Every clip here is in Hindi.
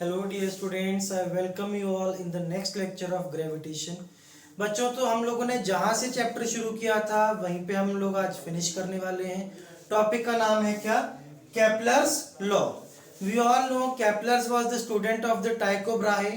Hello dear students, I welcome you all in the next lecture of gravitation. बच्चों तो हम लोगों ने जहाँ से चैप्टर शुरू किया था वहीं पे हम लोग आज फिनिश करने वाले हैं। टॉपिक का नाम है क्या? Kepler's law. We all know Kepler's was the student of the Tycho Brahe,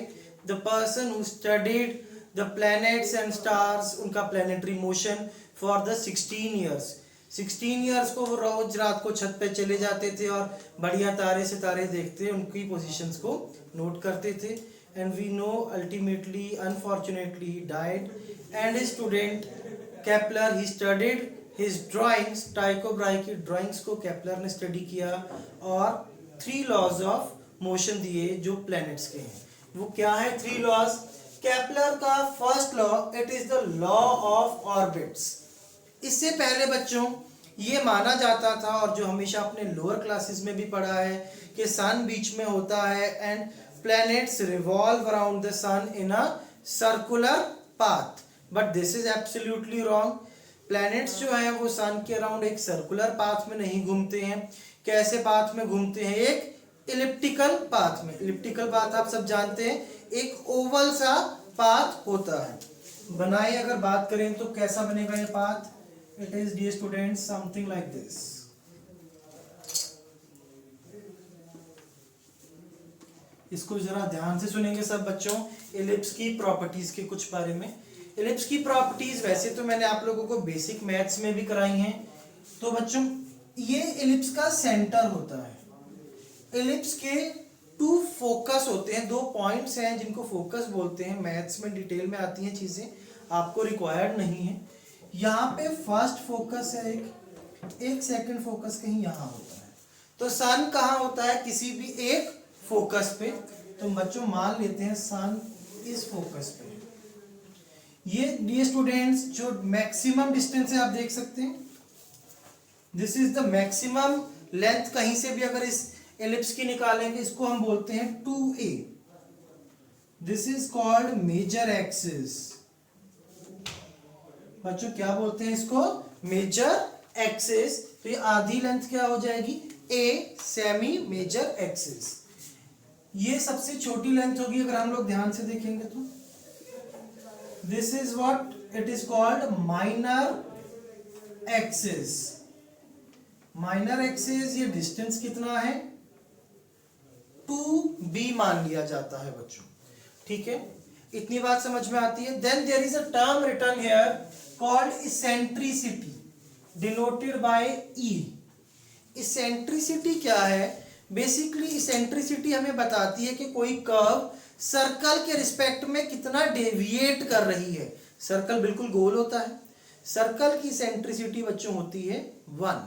the person who studied the planets and stars, उनका planetary motion for the 16 years. 16 years को वो रोज रात को छत पे चले जाते थे और बढ़िया तारे सितारे देखते, उनकी पोजीशंस को नोट करते थे। And we know ultimately unfortunately he died and his student Kepler he studied his drawings. Tycho Brahe की ड्राइंग्स को केपलर ने स्टडी किया और 3 लॉज ऑफ मोशन दिए जो प्लैनेट्स के हैं। वो क्या है 3 लॉज? केपलर का first law, it is the law of orbits. इससे पहले बच्चों ये माना जाता था और जो हमेशा अपने लोअर क्लासेस में भी पढ़ा है कि सन बीच में होता है and planets revolve around the sun in a circular path, but this is absolutely wrong. Planets जो है वो सन के अराउंड एक सर्कुलर पाथ में नहीं घूमते हैं। कैसे पाथ में घूमते हैं? एक इलिप्टिकल पाथ में। इलिप्टिकल पाथ आप सब जानते हैं, एक ओवल सा पाथ होता है। बनाए अगर बात करें तो कैसा बनेगा ये path? It is, dear students, something like this. इसको जरा ध्यान से सुनेंगे सब बच्चों, इलिप्स की प्रॉपर्टीज के कुछ बारे में। इलिप्स की प्रॉपर्टीज वैसे तो मैंने आप लोगों को बेसिक मैथ्स में भी कराई हैं। तो बच्चों ये इलिप्स का सेंटर होता है। इलिप्स के 2 फोकस होते हैं, 2 पॉइंट्स हैं जिनको फोकस बोलते हैं। मैथ्स में डिटेल में आती हैं चीजें, आपको रिक्वायर्ड नहीं है। यहाँ पे फर्स्ट फोकस है, एक सेकंड फोकस कहीं यहाँ होता है। तो सन कहाँ होता है? किसी भी एक फोकस पे। तो बच्चों मान लेते हैं सन इस फोकस पे। ये डियर स्टूडेंट्स जो मैक्सिमम डिस्टेंस है आप देख सकते हैं, this is the maximum length. कहीं से भी अगर इस एलिप्स की निकालेंगे इसको हम बोलते हैं 2a। This is called major axis. बच्चों क्या बोलते हैं इसको? Major axis. तो ये आधी लेंथ क्या हो जाएगी? A semi major axis. ये सबसे छोटी लेंथ होगी अगर हम लोग ध्यान से देखेंगे तो। This is what it is called minor axis. Minor axis ये डिस्टेंस कितना है? 2b मान लिया जाता है बच्चों, ठीक है? इतनी बात समझ में आती है। Then there is a term written here called eccentricity denoted by E। eccentricity क्या है? बेसिकली eccentricity हमें बताती है कि कोई कर्व सर्कल के रिस्पेक्ट में कितना डेविएट कर रही है। सर्कल बिल्कुल गोल होता है, सर्कल की eccentricity बच्चों होती है 1।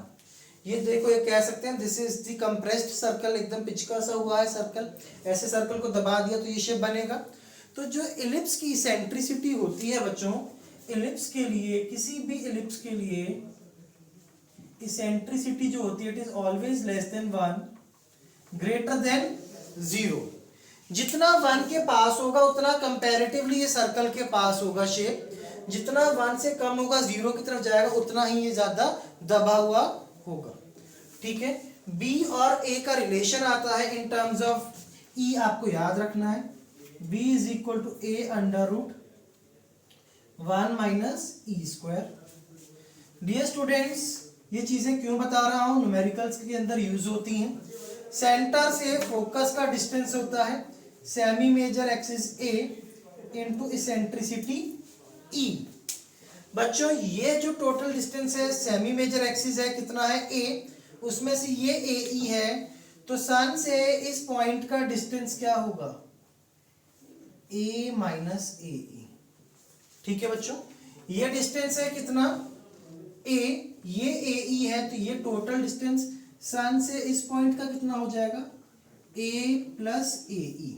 ये देखो, ये कह सकते हैं this is the compressed circle, एकदम पिचका सा हुआ है सर्कल। ऐसे सर्कल को दबा दिया तो ये शेप बनेगा। तो जो इलिप्स की eccentricity होती है बच्चों, इलिप्स के लिए, किसी भी इलिप्स के लिए इसेंट्रिसिटी जो होती है it is always less than 1 greater than 0। जितना 1 के पास होगा उतना कंपैरेटिवली ये सर्कल के पास होगा शेप। जितना 1 से कम होगा, 0 की तरफ जाएगा, उतना ही ये ज्यादा दबा हुआ होगा, ठीक है? B और A का रिलेशन आता है इन टर्म्स ऑफ E, आपको याद रखना है। B is equal to A under root 1 minus E square. Dear students ये चीजें क्यों बता रहा हूं? न्यूमेरिकल्स के अंदर यूज होती हैं। सेंटर से फोकस का डिस्टेंस होता है सेमी मेजर एक्सिस ए इंटू इसेंट्रिसिटी ई। बच्चों ये जो टोटल डिस्टेंस है सेमी मेजर एक्सिस है, कितना है? ए। उसमें से ये ए ई है, तो सन से इस पॉइंट का डिस्टेंस क्या होगा? ए माइनस ए ई, ठीक है बच्चों? ये डिस्टेंस है कितना? a, ये AE है, तो ये टोटल डिस्टेंस सन से इस पॉइंट का कितना हो जाएगा? a प्लस AE,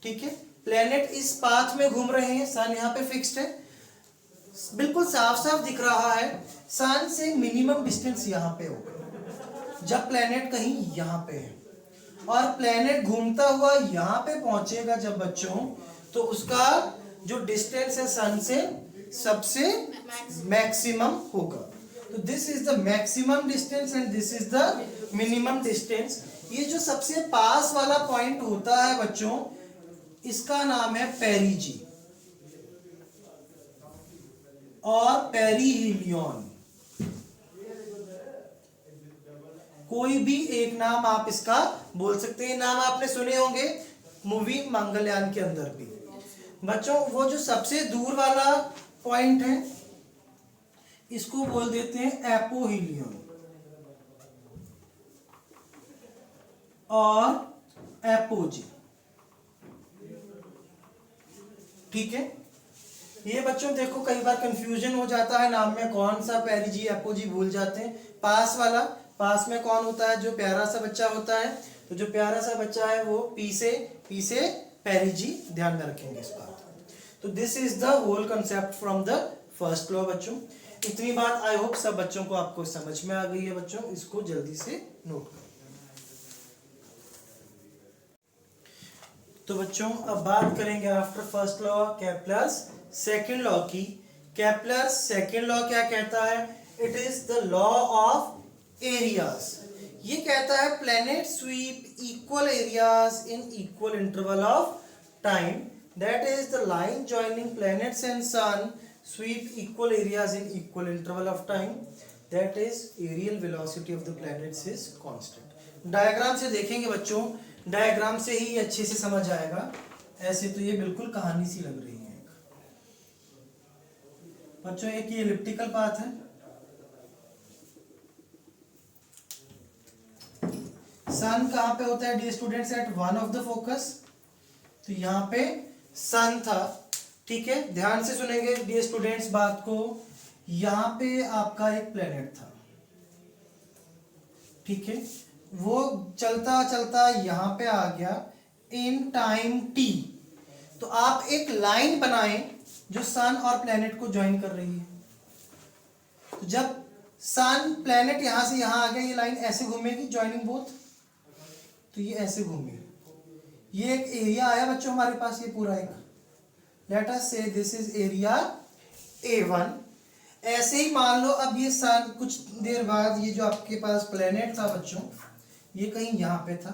ठीक है? प्लेनेट इस पाथ में घूम रहे हैं, सन यहाँ पे फिक्स्ड है, बिल्कुल साफ साफ दिख रहा है। सन से मिनिमम डिस्टेंस यहाँ पे होगा जब प्लेनेट कहीं यहाँ पे है, और प्लेनेट घूमता हुआ यहाँ पे पहुंचेगा जब बच्चों, तो उसका जो डिस्टेंस है सन से सबसे मैक्सिमम होगा। तो this is the maximum distance and this is the minimum distance. ये जो सबसे पास वाला पॉइंट होता है बच्चों, इसका नाम है पेरिजी और पेरीहिलियन। कोई भी एक नाम आप इसका बोल सकते हैं। नाम आपने सुने होंगे मूवी मंगलयान के अंदर भी। बच्चों वो जो सबसे दूर वाला पॉइंट है इसको बोल देते हैं एपोहिलियन और एपोजी। ठीक है, ये बच्चों देखो कई बार कंफ्यूजन हो जाता है नाम में, कौन सा पेरिजी एपोजी भूल जाते हैं। पास वाला, पास में कौन होता है, जो प्यारा सा बच्चा होता है, तो जो प्यारा सा बच्चा है वो पी से पेरिजी, ध्यान में रखेंगे इस बात। तो this is the whole concept from the first law बच्चों। इतनी बात आई होप सब बच्चों को आपको समझ में आ गई है बच्चों, इसको जल्दी से नोट करो। तो बच्चों अब बात करेंगे after first law Kepler's second law की। केप्लर्स सेकंड लॉ क्या कहता है? It is the law of areas. ये कहता है planet sweep equal areas in equal interval of time, that is the line joining planets and sun sweep equal areas in equal interval of time, that is aerial velocity of the planets is constant। Diagram से देखेंगे बच्चों, डायग्राम से ही अच्छे से समझ आएगा, ऐसे तो ये बिल्कुल कहानी सी लग रही है। बच्चों एक ये एलिप्टिकल पाथ है, सन कहाँ पे होता है dear students? At one of the focus. तो यहाँ पे सन था, ठीक है, ध्यान से सुनेंगे डियर स्टूडेंट्स बात को। यहां पे आपका एक प्लेनेट था, ठीक है, वो चलता चलता यहां पे आ गया इन टाइम टी। तो आप एक लाइन बनाएं जो सन और प्लेनेट को ज्वाइन कर रही है। तो जब सन प्लेनेट यहां से यहां आ गया, ये लाइन ऐसे घूमेगी ज्वाइनिंग बोथ, तो ये ऐसे घूमेगी। ये एक एरिया आया बच्चों हमारे पास, ये पूरा एक, late us say this is area A1। ऐसे ही मान लो अब ये सन कुछ देर बाद, ये जो आपके पास प्लेनेट था बच्चों, ये कहीं यहां पे था,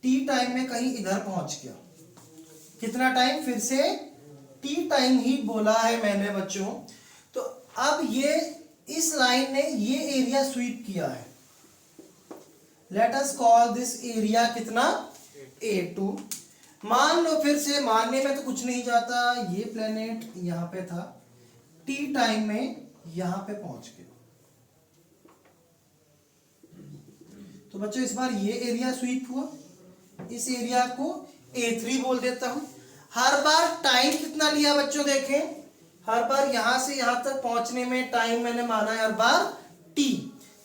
टी टाइम में कहीं इधर पहुंच गया। कितना टाइम? फिर से टी टाइम ही बोला है मैंने बच्चों। तो अब ये इस लाइन ने ये एरिया स्वीप किया है, let us call this area कितना? A2। मान लो फिर से, मानने में तो कुछ नहीं जाता, ये प्लेनेट यहां पे था, टी टाइम में यहां पे पहुंच गया। तो बच्चों इस बार ये एरिया स्वीप हुआ, इस एरिया को A3 बोल देता हूं। हर बार टाइम कितना लिया बच्चों देखें, हर बार यहां से यहां तक पहुंचने में टाइम मैंने माना है हर बार T।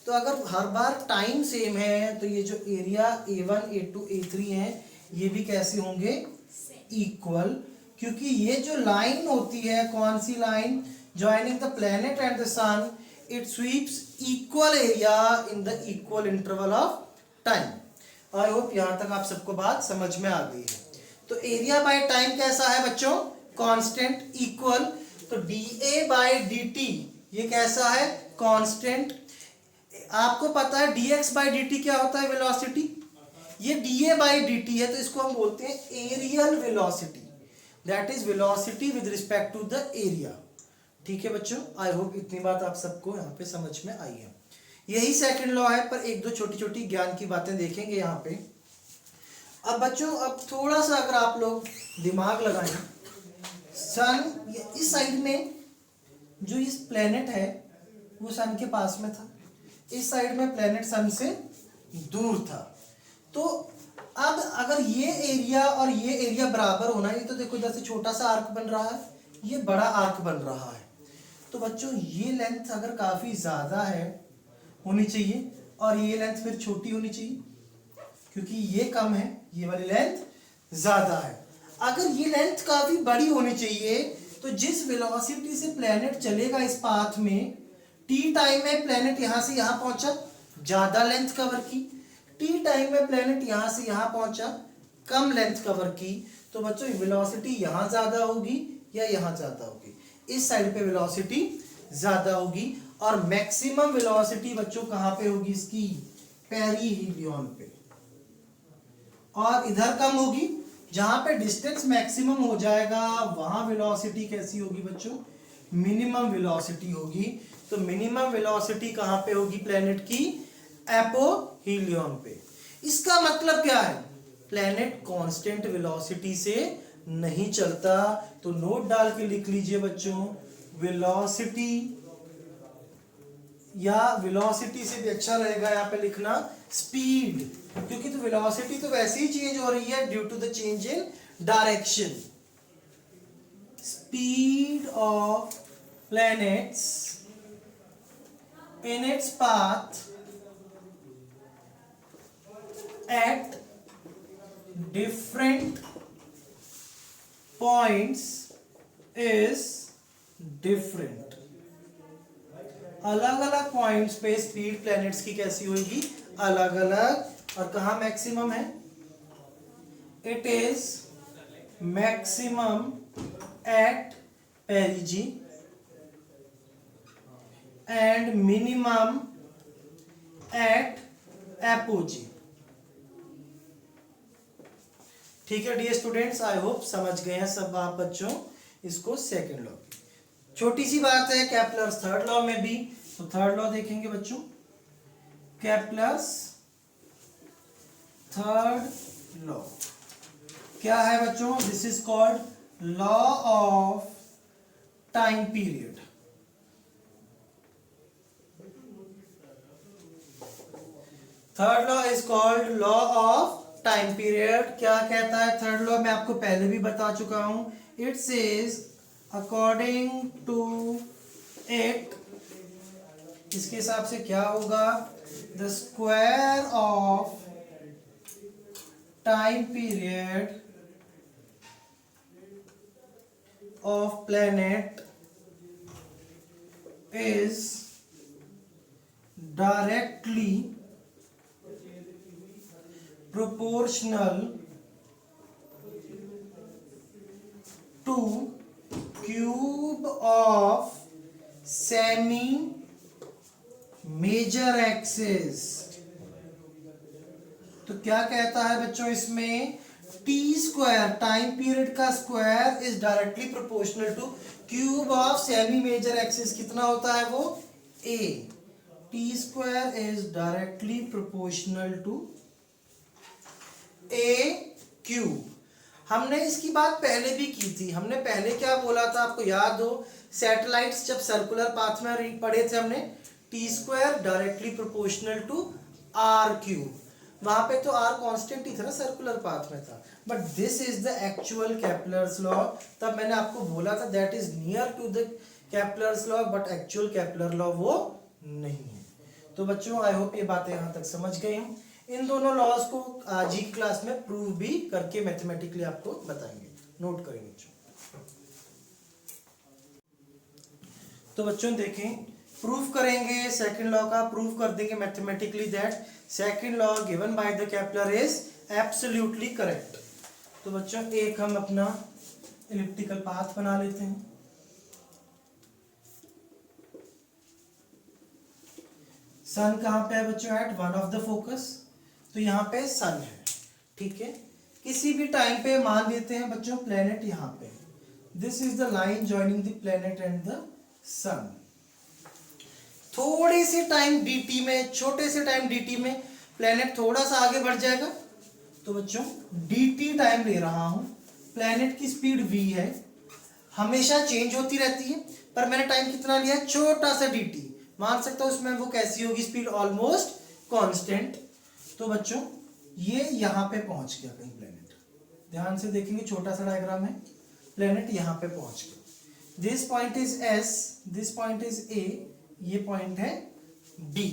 तो अगर हर बार टाइम सेम है तो ये जो एरिया A1, A2, A3 है ये भी कैसे होंगे? इक्वल, क्योंकि ये जो लाइन होती है, कौन सी line? Joining the planet and the sun, it sweeps equal area in the equal interval of time. I hope यहां तक आप सबको बात समझ में आ गई है। तो एरिया बाय टाइम कैसा है बच्चों? Constant, equal. तो dA बाय dt ये कैसा है? कांस्टेंट। आपको पता है dx बाय dt क्या होता है? वेलोसिटी। ये dA बाई dt है, तो इसको हम बोलते हैं areal velocity, that is velocity with respect to the area. ठीक है बच्चों, आई होप इतनी बात आप सबको यहाँ पे समझ में आई है। यही सेकंड लॉ है, पर एक दो छोटी छोटी ज्ञान की बातें देखेंगे यहाँ पे। अब बच्चों अब थोड़ा सा अगर आप लोग दिमाग लगाएं, सन इस साइड में जो इस प्लेनेट है वो सन के पास में था, इस साइड में प्लेनेट सन से दूर था। तो अब अगर ये एरिया और ये एरिया बराबर होना, ये तो देखो इधर से छोटा सा आर्क बन रहा है, ये बड़ा आर्क बन रहा है। तो बच्चों ये लेंथ अगर काफी ज्यादा है होनी चाहिए और ये लेंथ फिर छोटी होनी चाहिए, क्योंकि ये कम है, ये वाली लेंथ ज्यादा है। अगर ये लेंथ काफी बड़ी होनी चाहिए तो जिस वेलोसिटी से प्लेनेट चलेगा इस पाथ में, टी टाइम में प्लेनेट यहां से यहां पहुंचा, ज्यादा लेंथ कवर की, टी टाइम में प्लेनेट यहां से यहां पहुंचा, कम लेंथ कवर की। तो बच्चों वेलोसिटी यहां ज्यादा होगी या यहां ज्यादा होगी? इस साइड पे वेलोसिटी ज्यादा होगी। और मैक्सिमम वेलोसिटी बच्चों कहां पे होगी इसकी? पेरीहिलियन पे। और इधर कम होगी। जहां पे डिस्टेंस मैक्सिमम हो जाएगा वहां वेलोसिटी कैसी होगी बच्चों, मिनिमम वेलोसिटी होगी। तो मिनिमम वेलोसिटी कहां पे होगी प्लेनेट की, एपोहीलियन पे। इसका मतलब क्या है, प्लेनेट कांस्टेंट वेलोसिटी से नहीं चलता। तो नोट डाल के लिख लीजिए बच्चों, वेलोसिटी, या वेलोसिटी से भी अच्छा रहेगा यहाँ पे लिखना स्पीड, क्योंकि तो वेलोसिटी तो वैसे ही चेंज हो रही है due to the change in direction. Speed of planets in its path at different points is different। अलग अलग पॉइंट्स पे स्पीड प्लैनेट्स की कैसी होगी, अलग अलग। और कहाँ मैक्सिमम है, it is maximum at perigee and minimum at apogee। ठीक है डियर स्टूडेंट्स, आई होप समझ गए हैं सब आप बच्चों इसको। सेकंड लॉ, छोटी सी बात है केप्लर्स थर्ड लॉ में भी। तो थर्ड लॉ देखेंगे बच्चों, केप्लर्स थर्ड लॉ क्या है बच्चों, this is called law of time period. Third law is called law of time period. क्या कहता है थर्ड लॉ, मैं आपको पहले भी बता चुका हूं। It says according to it, इसके हिसाब से क्या होगा, the square of time period of planet is directly proportional to cube of semi major axis। तो क्या कहता है बच्चों इसमें, टी स्क्वायर टाइम पीरियड का square is directly proportional to cube of semi major axis. कितना होता है वो, a. T square is directly proportional to a cube. हमने इसकी बात पहले भी की थी। हमने पहले क्या बोला था आपको याद हो, सैटेलाइट्स जब सर्कुलर पाथ में पढ़े थे हमने, T square directly proportional to R cube. वहां पे तो आर कांस्टेंट ही था ना, सर्कुलर पाथ में था। But this is the actual Kepler's law. तब मैंने आपको बोला था that is near to the Kepler's law, but actual Kepler law वो नहीं है। तो बच्चों आई होप ये बातें यहां तक समझ गए हम। इन दोनों लॉज को आज ही क्लास में प्रूव भी करके मैथमेटिकली आपको बताएंगे, नोट करेंगे बच्चों। तो बच्चों देखें, प्रूफ करेंगे सेकंड लॉ का, प्रूफ कर देंगे mathematically that second law given by the Kepler is absolutely correct. तो बच्चों एक हम अपना इलिप्टिकल पाथ बना लेते हैं। सन कहां पे है बच्चों, at one of the focus. तो यहाँ पे सन है, ठीक है। किसी भी टाइम पे मान लेते हैं बच्चों प्लेनेट यहाँ पे, this is the line joining the planet and the sun. थोड़े से टाइम dt में, छोटे से टाइम dt में प्लेनेट थोड़ा सा आगे बढ़ जाएगा। तो बच्चों dt टाइम ले रहा हूं, प्लेनेट की स्पीड v है, हमेशा चेंज होती रहती है, पर मैंने टाइम कितना लिया, छोटा सा dt। मान सकता हूं उसमें वो कैसी होगी स्पीड, ऑलमोस्ट कांस्टेंट। तो बच्चों ये यहां पे पहुंच गया कहीं प्लेनेट, ध्यान से देखेंगे छोटा सा डायग्राम है, प्लेनेट यहां पे पहुंच गया। This point is s, this point is a, ये पॉइंट है b,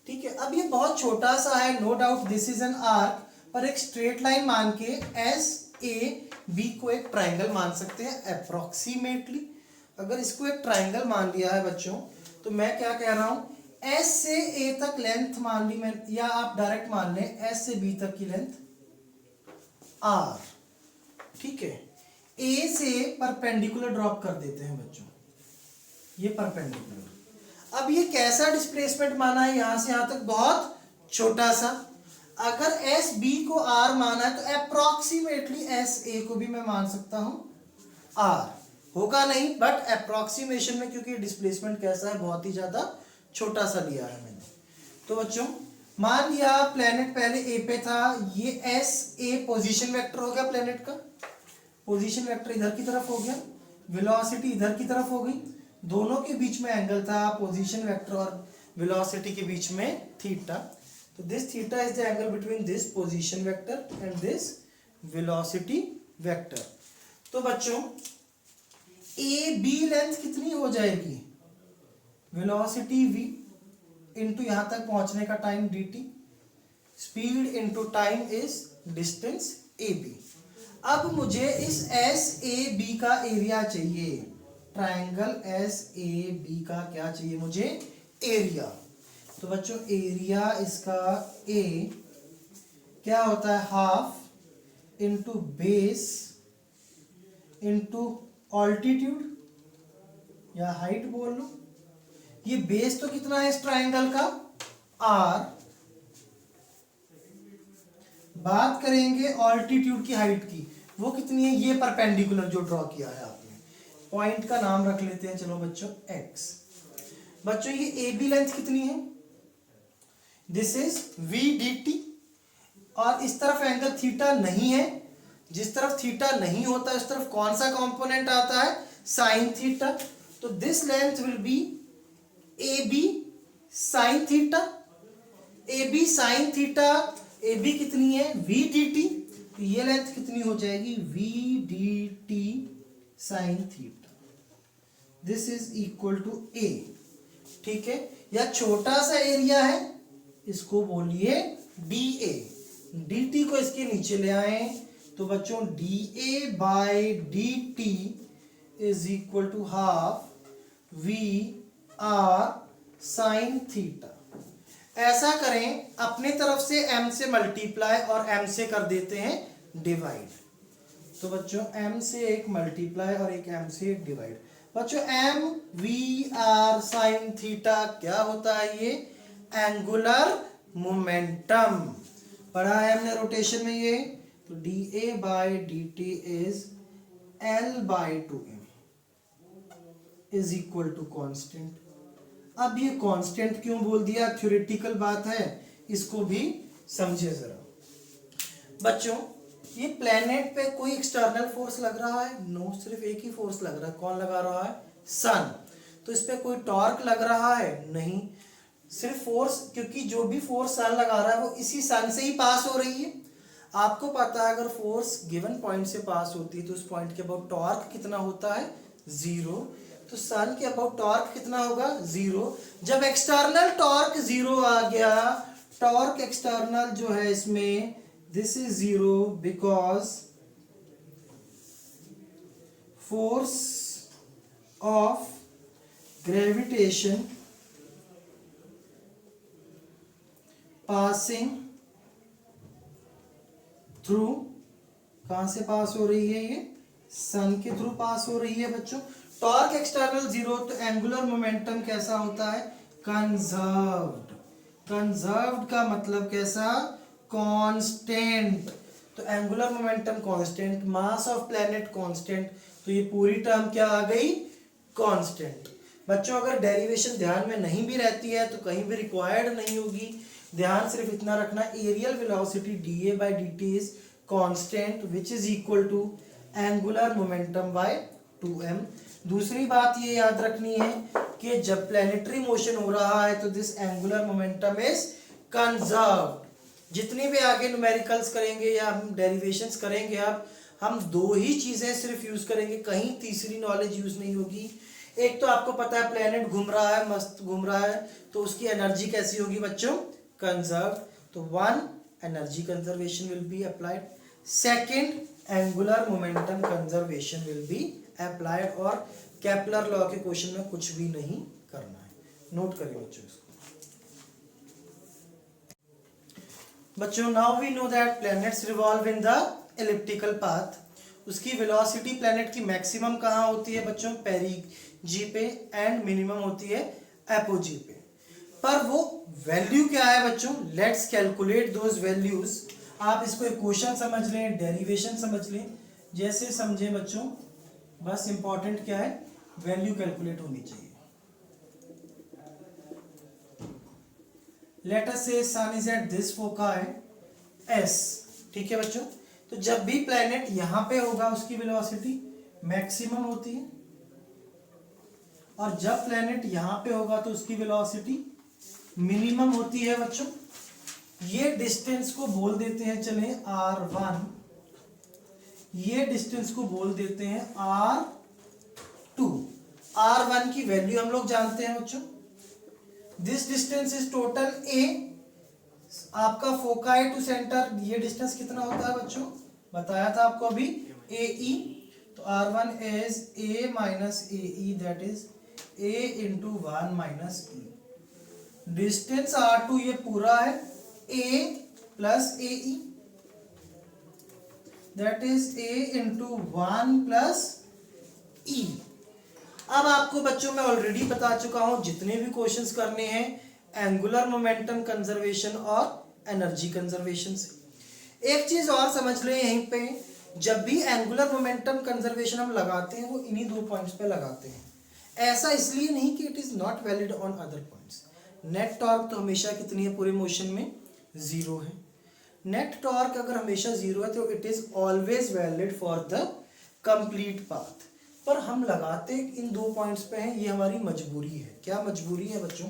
ठीक है। अब ये बहुत छोटा सा है, no doubt this is an arc, पर एक स्ट्रेट लाइन मान के एस ए बी को एक ट्राइंगल मान सकते हैं अप्रोक्सीमेटली। अगर इसको एक ट्राइंगल मान लिया है बच्चों, तो मैं क्या कह रहा हूं, S से A तक लेंथ मान ली मैं, या आप डायरेक्ट मान लें S से B तक की लेंथ R, ठीक है। A से परपेंडिकुलर ड्रॉप कर देते हैं बच्चों, ये परपेंडिकुलर। अब ये कैसा डिस्प्लेसमेंट माना है, यहां से यहां तक बहुत छोटा सा। अगर एस बी को आर माना है तो अप्रोक्सीमेटली एस ए को भी मैं मान सकता हूं आर। होगा नहीं बट अप्रोक्सीमेशन में, क्योंकि डिस्प्लेसमेंट कैसा है, बहुत ही ज्यादा छोटा सा लिया है मैंने। तो बच्चों मान लिया प्लेनेट पहले ए पे था, ये एस ए पोजीशन वेक्टर हो गया प्लेनेट का, पोजीशन वेक्टर इधर की तरफ हो गया, वेलोसिटी इधर की तरफ हो गई, दोनों के बीच में एंगल था पोजीशन वेक्टर और वेलोसिटी के बीच में थीटा। तो this theta is the angle between this position vector and this velocity vector. तो बच्चों ए बी लेंथ कितनी हो जाएगी, वेलोसिटी v इंटू यहां तक पहुंचने का time dt, speed into time is distance A B. अब मुझे इस एस ए बी का एरिया चाहिए, ट्रायंगल एस ए बी का क्या चाहिए मुझे, एरिया। तो बच्चों एरिया इसका ए क्या होता है, half into base into altitude या हाइट बोल लो। ये बेस तो कितना है इस ट्रायंगल का, आर। बात करेंगे ऑल्टीट्यूड की, हाइट की, वो कितनी है, ये परपेंडिकुलर जो ड्रॉ किया है आपने, पॉइंट का नाम रख लेते हैं चलो बच्चों एक्स। बच्चों ये ए बी लेंथ कितनी है, this is V D T, और इस तरफ एंगल थीटा नहीं है, जिस तरफ थीटा नहीं होता उस तरफ कौन सा कंपोनेंट आता है, साइन थीटा। तो this length will be A B sine theta, A B sine theta, A B कितनी है वी डी टी, तो ये लेंथ कितनी हो जाएगी v D t sine theta, this is equal to a. ठीक है, या छोटा सा एरिया है इसको बोलिए डी ए, डी टी को इसके नीचे ले आए तो बच्चों D A by D T is equal to half V R sine theta. ऐसा करें, अपने तरफ से m से मल्टीप्लाई और m से कर देते हैं डिवाइड। तो बच्चों m से एक मल्टीप्लाई और एक m से एक डिवाइड। बच्चों m V R sine theta क्या होता है, ये एंगुलर मोमेंटम पढ़ा है हमने रोटेशन में ये। तो D A by D T is L by two M is equal to constant. अब ये कांस्टेंट क्यों बोल दिया, थ्योरेटिकल बात है, इसको भी समझे जरा। बच्चों ये प्लेनेट पे कोई एक्सटर्नल फोर्स लग रहा है, नो, सिर्फ एक ही फोर्स लग रहा है, कौन लगा रहा है, सन। तो इस पे कोई टॉर्क लग रहा है, नहीं, सिर्फ फोर्स, क्योंकि जो भी फोर्स सन लगा रहा है वो इसी सन से ही पास हो रही है। आपको पता है अगर फोर्स गिवन पॉइंट से पास होती है तो उस पॉइंट के अबाउट टॉर्क कितना होता है, जीरो। तो सन के अबाउट टॉर्क कितना होगा, जीरो। जब एक्सटर्नल टॉर्क जीरो आ गया, टॉर्क एक्सटर्नल जो है इसमें this is zero because force of gravitation passing through, कहां से पास हो रही है, ये सन के थ्रू पास हो रही है बच्चों। टॉर्क एक्सटर्नल जीरो, तो एंगुलर मोमेंटम कैसा होता है, कंजर्व्ड। कंजर्व्ड का मतलब कैसा, कांस्टेंट। तो angular momentum constant, mass of planet constant, तो ये पूरी टर्म क्या आ गई, कांस्टेंट। बच्चों अगर डेरिवेशन ध्यान में नहीं भी रहती है तो कहीं भी रिक्वायर्ड नहीं होगी, ध्यान सिर्फ इतना रखना, areal velocity D A by D T is constant which is equal to angular momentum by 2m। दूसरी बात ये याद रखनी है कि जब प्लैनेटरी मोशन हो रहा है तो this angular momentum is conserved. जितनी भी आगे न्यूमेरिकल्स करेंगे या हम डेरिवेशंस करेंगे, अब हम दो ही चीजें सिर्फ यूज करेंगे, कहीं तीसरी नॉलेज यूज नहीं होगी। एक तो आपको पता है प्लैनेट घूम रहा है, मस्त घूम रहा है, तो उसकी एनर्जी कैसी होगी बच्चों, कंजर्व्ड। तो one, energy conservation will be applied, second angular momentum conservation will be applied. और केपलर लॉ के क्वेश्चन में कुछ भी नहीं करना है, नोट करिए बच्चों इसको। बच्चों now we know that planets revolve in the elliptical path. उसकी वेलोसिटी प्लैनेट की मैक्सिमम कहाँ होती है बच्चों, पेरिजी पे, एंड मिनिमम होती है एपोजी पे। पर वो वैल्यू क्या है बच्चों, लेट्स कैलकुलेट दोज वैल्यूज। आप इसको इक्वेशन समझ लें, डेरिवेशन समझ लें, जैसे समझे बच्चों, बस इंपॉर्टेंट क्या है, वैल्यू कैलकुलेट होनी चाहिए। Let us say sun is at this foci S, ठीक है बच्चों। तो जब भी प्लेनेट यहां पे होगा उसकी वेलोसिटी मैक्सिमम होती है, और जब प्लेनेट यहां पे होगा तो उसकी वेलोसिटी मिनिमम होती है बच्चों। ये डिस्टेंस को बोल देते हैं चले r1, ये डिस्टेंस को बोल देते हैं r2। r1 की वैल्यू हम लोग जानते हैं बच्चों। This distance is total a, आपका फोकाई टू सेंटर ये डिस्टेंस कितना होता है बच्चों, बताया था आपको अभी, AE। तो r1 is a minus AE, that is a into 1 minus E। Distance r2 ये पूरा है a plus AE, that is a into 1 plus E। अब आपको बच्चों मैं ऑलरेडी बता चुका हूं, जितने भी क्वेश्चंस करने हैं एंगुलर मोमेंटम कंजर्वेशन और एनर्जी कंजर्वेशन से। एक चीज और समझ लें यहीं पे, जब भी एंगुलर मोमेंटम कंजर्वेशन हम लगाते हैं वो इन्हीं दो पॉइंट्स पे लगाते हैं। ऐसा इसलिए नहीं कि it is not valid on other points. Net torque तो हमेशा कितनी है पूरे मोशन में, 0 है। नेट टॉर्क अगर हमेशा 0 है तो it is always valid for the complete path. पर हम लगाते इन दो पॉइंट्स पे हैं, ये हमारी मजबूरी है। क्या मजबूरी है बच्चों,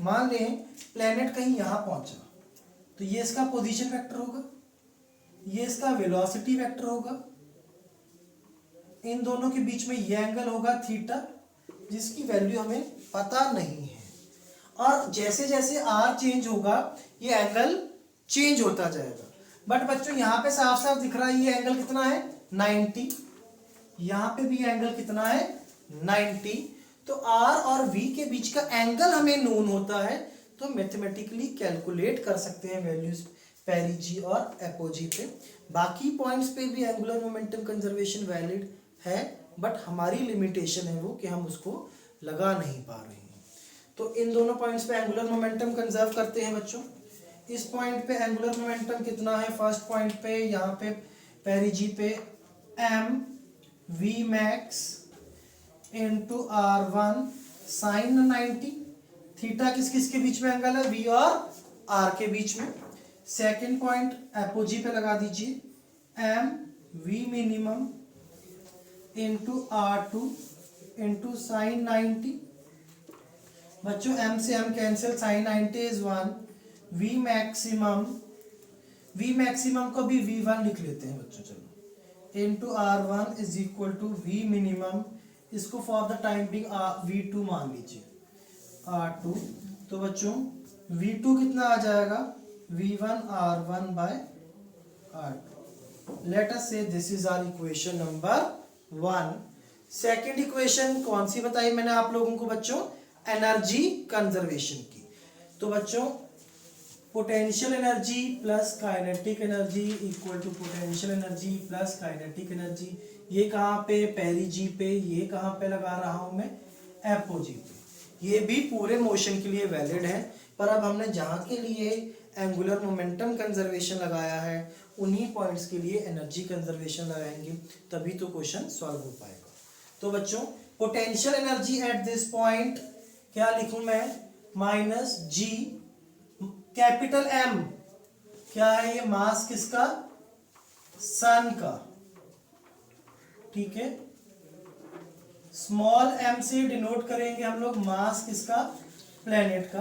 मान लें प्लेनेट कहीं यहां पहुंचा, तो ये इसका पोजीशन वेक्टर होगा, ये इसका वेलोसिटी वेक्टर होगा, इन दोनों के बीच में ये एंगल होगा थीटा, जिसकी वैल्यू हमें पता नहीं है। और जैसे जैसे r चेंज होगा ये एंगल चेंज होता जाएगा। बट बच्चों यहाँ पे साफ साफ दिख रहा है ये एंगल कितना है, 90। यहाँ पे भी एंगल कितना है, 90। तो r और v के बीच का एंगल हमें नोन होता है, तो मैथमेटिकली कैलकुलेट कर सकते हैं वैल्यूज पेरिजी और एपोजी पे। बाकी पॉइंट्स पे भी एंगुलर मोमेंटम कंजर्वेशन वैलिड है, बट हमारी लिमिटेशन है वो कि हम उसको लगा नहीं पा रहे हैं। तो इन दोनों पॉइंट्स पे एंगुलर मोमेंटम कंजर्व करते हैं बच्चों। इस पॉइंट पे एंगुलर मोमेंटम कितना है, फर्स्ट पॉइंट पे यहाँ पे पेरिजी पे m v max into r1 sine 90। थीटा किस किस के बीच में एंगल है, v और r के बीच में। सेकंड पॉइंट एपोजी पे लगा दीजिए, m v minimum into r2 into sine 90। बच्चों m से m cancel, sine 90 is 1। v maximum को भी v1 लिख लेते हैं बच्चों, चलो, into r1 is equal to v minimum, इसको for the time being v2 मान लीजिए, r2। तो बच्चों v2 कितना आ जाएगा, v1 r1 bye r2। Let us say this is our equation number 1। Second equation कौन सी बताई मैंने आप लोगों को बच्चों, एनर्जी कंजर्वेशन की। तो बच्चों potential energy plus kinetic energy equal to potential energy plus kinetic energy. ये कहाँ पे, पेरिजी पे। ये कहाँ पे लगा रहा हूं मैं, एपोजी पे। ये भी पूरे मोशन के लिए वैलिड है, पर अब हमने जहाँ के लिए एंगुलर मोमेंटम कंजर्वेशन लगाया है उन्हीं पॉइंट्स के लिए एनर्जी कंजर्वेशन लगाएंगे, तभी तो क्वेश्चन सॉल्व हो पाएगा। तो बच्चों potential energy at this point क्या लिखूं मैं, माइनस जी कैपिटल M क्या है, ये मास किसका, सन का, ठीक है। स्मॉल m से डिनोट करेंगे हम लोग मास किसका, प्लेनेट का।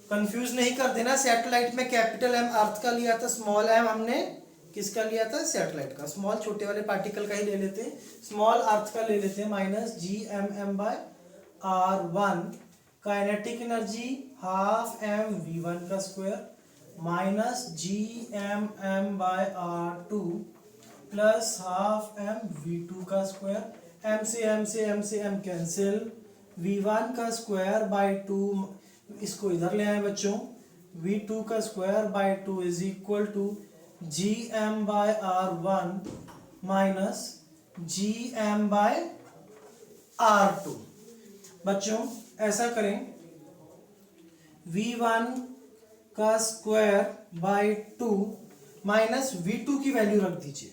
कंफ्यूज नहीं कर देना, सैटेलाइट में कैपिटल M अर्थ का लिया था, स्मॉल m हमने किसका लिया था, सैटेलाइट का। स्मॉल छोटे वाले पार्टिकल का ही ले लेते हैं, स्मॉल अर्थ का ले लेते हैं, minus GMM by R1। Kinetic energy half m v1 का square minus GMM by R2 plus half m v2 का स्क्वायर। m से m कैंसिल, v1 का स्क्वायर बाय 2, इसको इधर ले आए बच्चों, v2 का square by 2 is equal to GM by R1 minus GM by R2। बच्चों ऐसा करें, v1 का स्क्वायर बाय 2 माइनस v2 की वैल्यू रख दीजिए।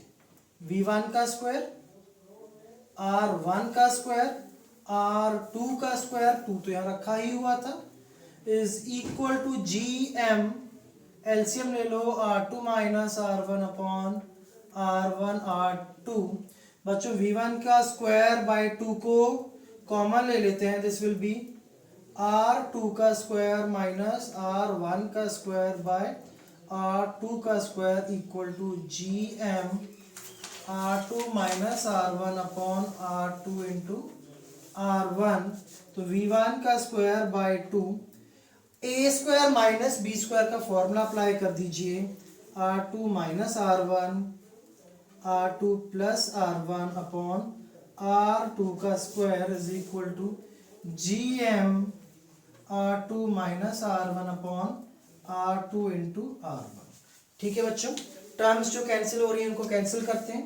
v1 का स्क्वायर, r1 का स्क्वायर, r2 का स्क्वायर, 2 तो यहाँ रखा ही हुआ था, is equal to gm, LCM ले लो, r2 minus r1 upon r1 r2। बच्चों v1 का स्क्वायर बाय 2 को कॉमन ले लेते हैं, दिस विल बी r2 का स्क्वायर माइनस r1 का स्क्वायर बाय r2 का square equal to gm r2 minus r1 upon r2 into r1। तो v1 का square by 2, A square minus B square का फॉर्मूला अप्लाई कर दीजिए, r2 minus r1, r2 plus r1 upon r2 का square is equal to gm r2 minus r1 upon r2 into r1। ठीक है बच्चों, टर्म्स जो कैंसिल हो रही है उनको कैंसिल करते हैं,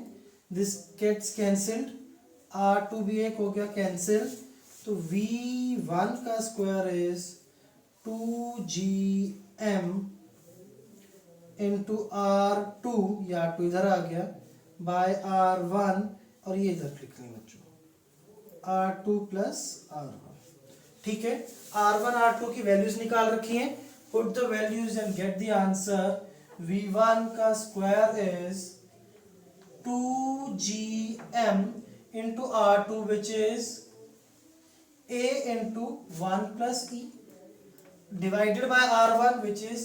दिस गेट्स कैंसिल्ड, r2 भी एक हो गया कैंसिल, तो v1 का square is 2gm into r2, या r2 इधर आ गया, बाय r1, और ये इधर लिख लेंगे बच्चों r2 प्लस r1। ठीक है, r1 r2 की वैल्यूज निकाल रखी हैं, put the values and get the answer. v1 का square is 2gm into r2 which is a into 1 plus e divided by r1 which is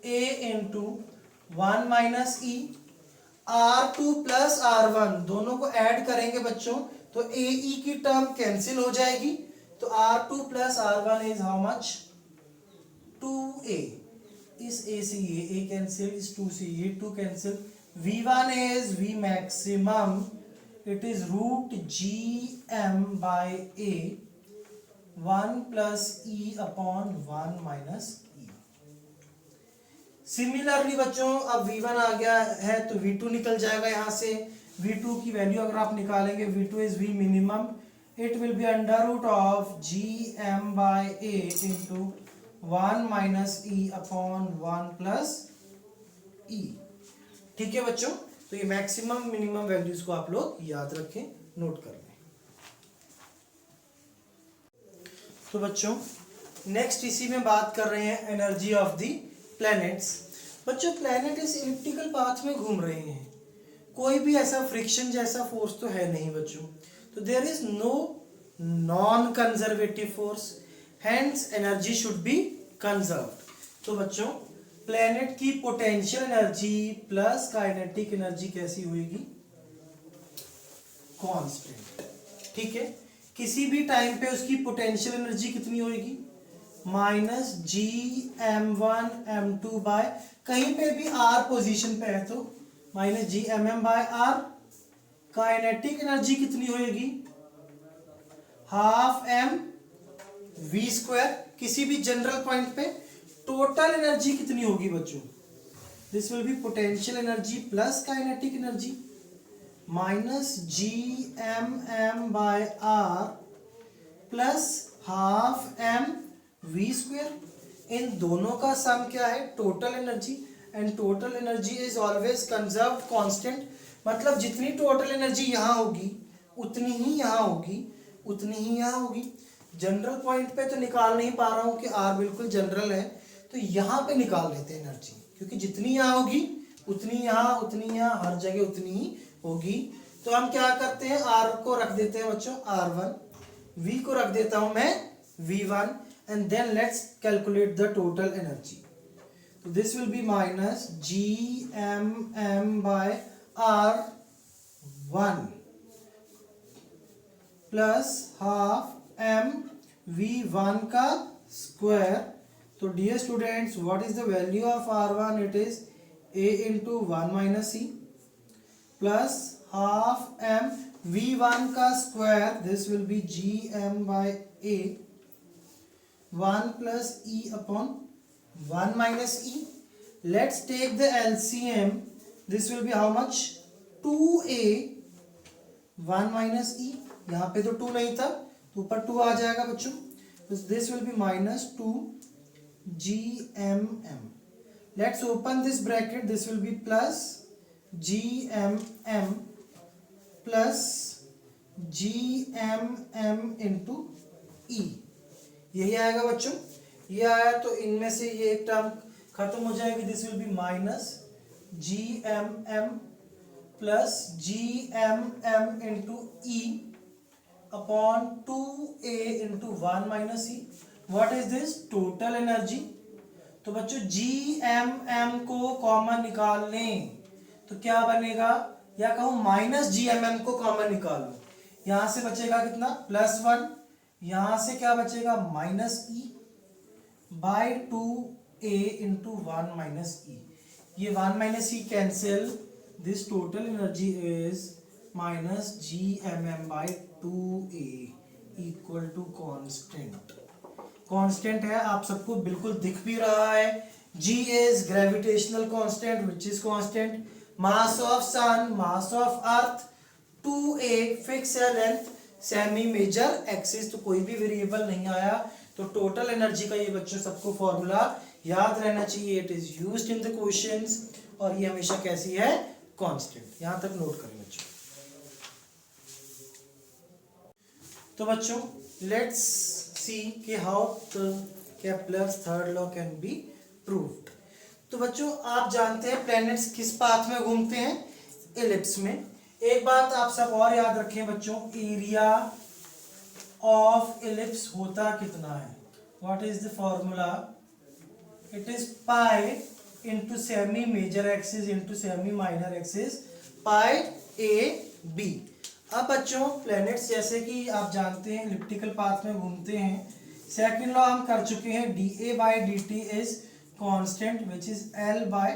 a into 1 minus e। r2 plus r1 दोनों को ऐड करेंगे बच्चों तो a e की टर्म कैंसिल हो जाएगी, तो r2 plus r1 is how much 2a, इस a से ये a कैंसिल, इस 2 से ये 2 cancel, v1 is v maximum, it is root gm by a 1 plus e upon 1 minus e। Similarly बच्चों अब v1 आ गया है तो v2 निकल जाएगा यहाँ से, v2 की वैल्यू अगर आप निकालेंगे, v2 is v minimum, it will be under root of gm by a into 1 minus e upon 1 plus e। ठीक है बच्चों, तो ये मैक्सिमम मिनिमम वैल्यूज को आप लोग याद रखें, नोट कर लें। तो बच्चों नेक्स्ट इसी में बात कर रहे हैं एनर्जी ऑफ द प्लैनेट्स। बच्चों प्लैनेट इस इलिप्टिकल पाथ में घूम रहे हैं, कोई भी ऐसा फ्रिक्शन जैसा फोर्स तो है नहीं बच्चों, तो there is no non conservative force, hence energy should be conserved. तो बच्चों प्लैनेट की potential energy plus kinetic energy कैसी होगी, कांस्टेंट। ठीक है, किसी भी टाइम पे उसकी पोटेंशियल एनर्जी कितनी होगी, माइनस जी m1 m2 बाय, कहीं पे भी r पोजीशन पे है तो minus G mm by r। Kinetic energy कितनी होगी, हाफ m v स्क्वायर, किसी भी जनरल पॉइंट पे। टोटल एनर्जी कितनी होगी बच्चों, this will be potential energy plus kinetic energy minus G m by r plus half m v square. इन दोनों का सम क्या है, total energy, and total energy is always conserved constant, मतलब जितनी टोटल एनर्जी यहाँ होगी उतनी ही यहाँ होगी, उतनी ही यहाँ होगी। जनरल पॉइंट पे तो निकाल नहीं पा रहा हूँ कि r बिल्कुल जनरल है, तो यहाँ पे निकाल लेते हैं एनर्जी, क्योंकि जितनी यहाँ होगी उतनी यहाँ, उतनी यहाँ, हर जगह उतनी ही होगी। तो हम क्या करते हैं, r को रख देते हैं बच्चों r1, v को रख देता हूं मैं v1, and then let's calculate the total energy. So this will be minus gmm by r1 plus half m v1 का square। तो dear students, what is the value of r1? It is a into 1 minus e plus half m v1 का square, this will be gm by a 1 plus e upon 1 minus e. Let's take the LCM. This will be how much, 2a 1 minus e, यहाँ पे तो 2 नहीं था तो ऊपर 2 आ जाएगा बच्चों, तो this will be minus 2 GMM. Let's open this bracket. This will be plus GMM plus GMM into E. यही आएगा बच्चों. ये आया तो इनमें से ये एक टर्म खत्म हो जाएगी. This will be minus GMM plus GMM into E upon 2A into 1 minus E. What is this? Total energy. तो बच्चों GMM को कॉमन निकाल लें तो क्या बनेगा, या कहूं माइनस GMM को कॉमन निकाल लो. यहां से बचेगा कितना? +1. यहां से क्या बचेगा? Minus E by 2A into 1 minus E. ये 1 minus E cancel. This total energy is minus GMM by 2A equal to constant. Constant है, आप सबको बिल्कुल दिख भी रहा है. G is gravitational constant which is constant. Mass of sun, mass of earth, 2A fix है लेंथ, सेमी मेजर एक्सिस, तो कोई भी वेरिएबल नहीं आया. तो टोटल एनर्जी का ये बच्चों सबको फॉर्मूला याद रहना चाहिए. It is used in the questions और ये हमेशा कैसी है? कांस्टेंट. यहां तक नोट करें बच्चों. तो बच्चों लेट्स सी कि how Kepler's third law can be proved. तो बच्चों आप जानते हैं प्लैनेट्स किस पाथ में घूमते हैं? एलिप्स में. एक बात आप सब और याद रखें बच्चों, एरिया ऑफ एलिप्स होता कितना है? What is the formula? It is pi into semi major axis into semi minor axis, pi A B. अब बच्चों प्लैनेट्स जैसे कि आप जानते हैं इलिप्टिकल पाथ में घूमते हैं. सेकंड लॉ हम कर चुके हैं, dA by dt is constant which is L by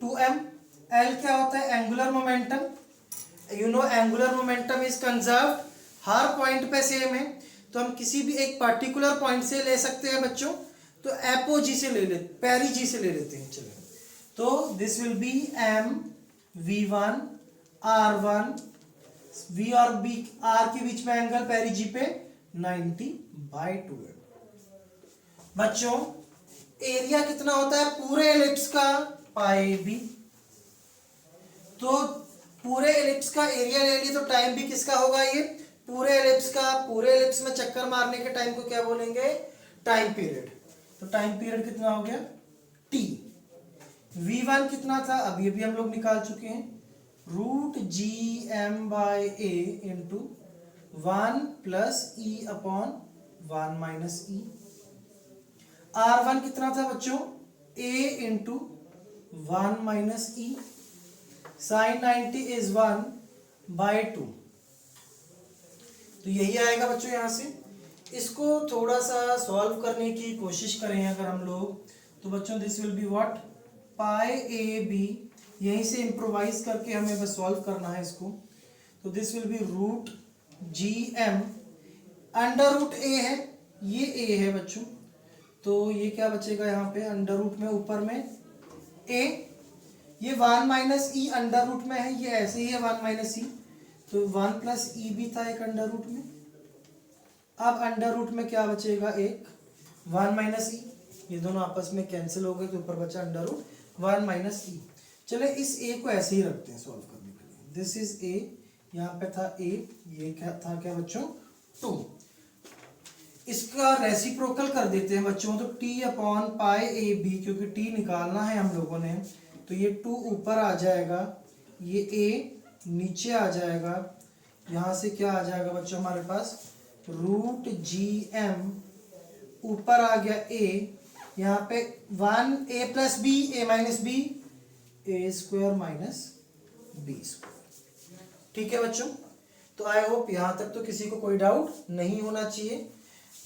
2m. L क्या होता है? Angular momentum. You know angular momentum is conserved. हर पॉइंट पे सेम है, तो हम किसी भी एक पर्टिकुलर पॉइंट से ले सकते हैं बच्चों. तो एपोजी से ले लेते, पेरीजी से ले लेते हैं. चलिए, तो this will B m v1 r1. v और b r के बीच में एंगल पेरीजी पे 90 बाय 2m. बच्चों एरिया कितना होता है पूरे एलिप्स का? पाई बी. तो पूरे एलिप्स का एरिया ले लिए तो टाइम भी किसका होगा? ये पूरे एलिप्स का. पूरे एलिप्स में चक्कर मारने के टाइम को क्या बोलेंगे? Time period. तो टाइम पीरियड कितना हो गया? t. v1 कितना था? अभी अभी हम लोग निकाल चुके हैं, root GM by A into 1 plus E upon 1 minus E. R1 कितना था बच्चों? A into 1 minus E. Sine 90 is 1 by 2. तो यही आएगा बच्चों. यहां से इसको थोड़ा सा सॉल्व करने की कोशिश करें अगर हम लोग, तो बच्चों this will be what? Pi A B. यहीं से इम्प्रोवाइज करके हमें बस सॉल्व करना है इसको. तो this will be root GM. Under root a है, ये ए है बच्चों, तो ये क्या बचेगा यहाँ पे? अंडर रूट में ऊपर में ए. ये 1 माइनस ई अंडर रूट में है, ये ऐसे ही है 1 माइनस ई. तो 1 प्लस ई भी था एक अंडर रूट में. अब अंडर रूट में क्या बचेगा? एक 1 माइनस ई. ये दोनों आपस में कैंसिल हो गए तो ऊपर बचा अंडर रूट 1 माइनस ई. चले इस ए को ऐसे ही रखते हैं सॉल्व करने के लिए. दिस इज ए, यहाँ पे था ए, ये क्या था क्या बच्चों? 2. इसका रेसिप्रोकल कर देते हैं बच्चों. तो t upon pi A B, क्योंकि t निकालना है हम लोगों ने, तो ये 2 ऊपर आ जाएगा, ये a नीचे आ जाएगा. यहाँ से क्या आ जाएगा बच्चों हमारे पास? रूट GM ऊपर आ गया a. यहाँ पे 1 a plus B, a minus B, A square minus B square. ठीक है बच्चों. तो आई होप यहाँ तक तो किसी को कोई डाउट नहीं होना चाहिए.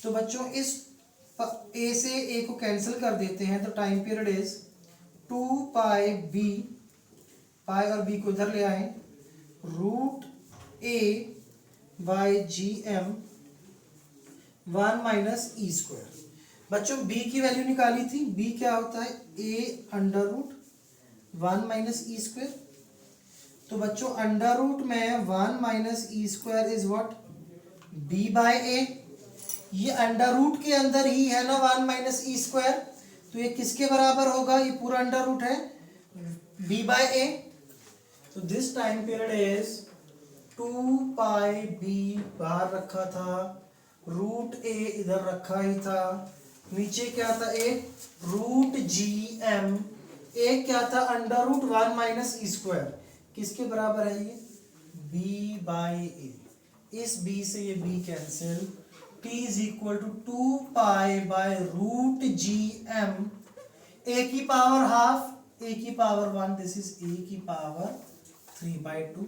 तो बच्चों इस a से a को कैंसिल कर देते हैं, तो time period is 2 pi b. Pi और बी को इधर ले आए, root a by GM 1 minus E square. बच्चों b की वैल्यू निकाली थी. b क्या होता है? a under root 1 minus E square. तो बच्चों अंडर रूट में 1 minus E square is what? b by a. ये अंडर रूट के अंदर ही है ना 1 माइनस ई स्क्वायर, तो ये किसके बराबर होगा, ये पूरा अंडर रूट है b बाय ए। तो this time period is 2 pi B, बाहर रखा था, रूट ए इधर रखा ही था, नीचे क्या था ए रूट जी एम, ए क्या था under root 1 minus E square, किसके बराबर है ये b बाई ए। इस b से ये b cancel, t is equal to 2 pi by root ji m, a की पावर हाफ, ए की पावर 1, दिस इज ए की power 3/2,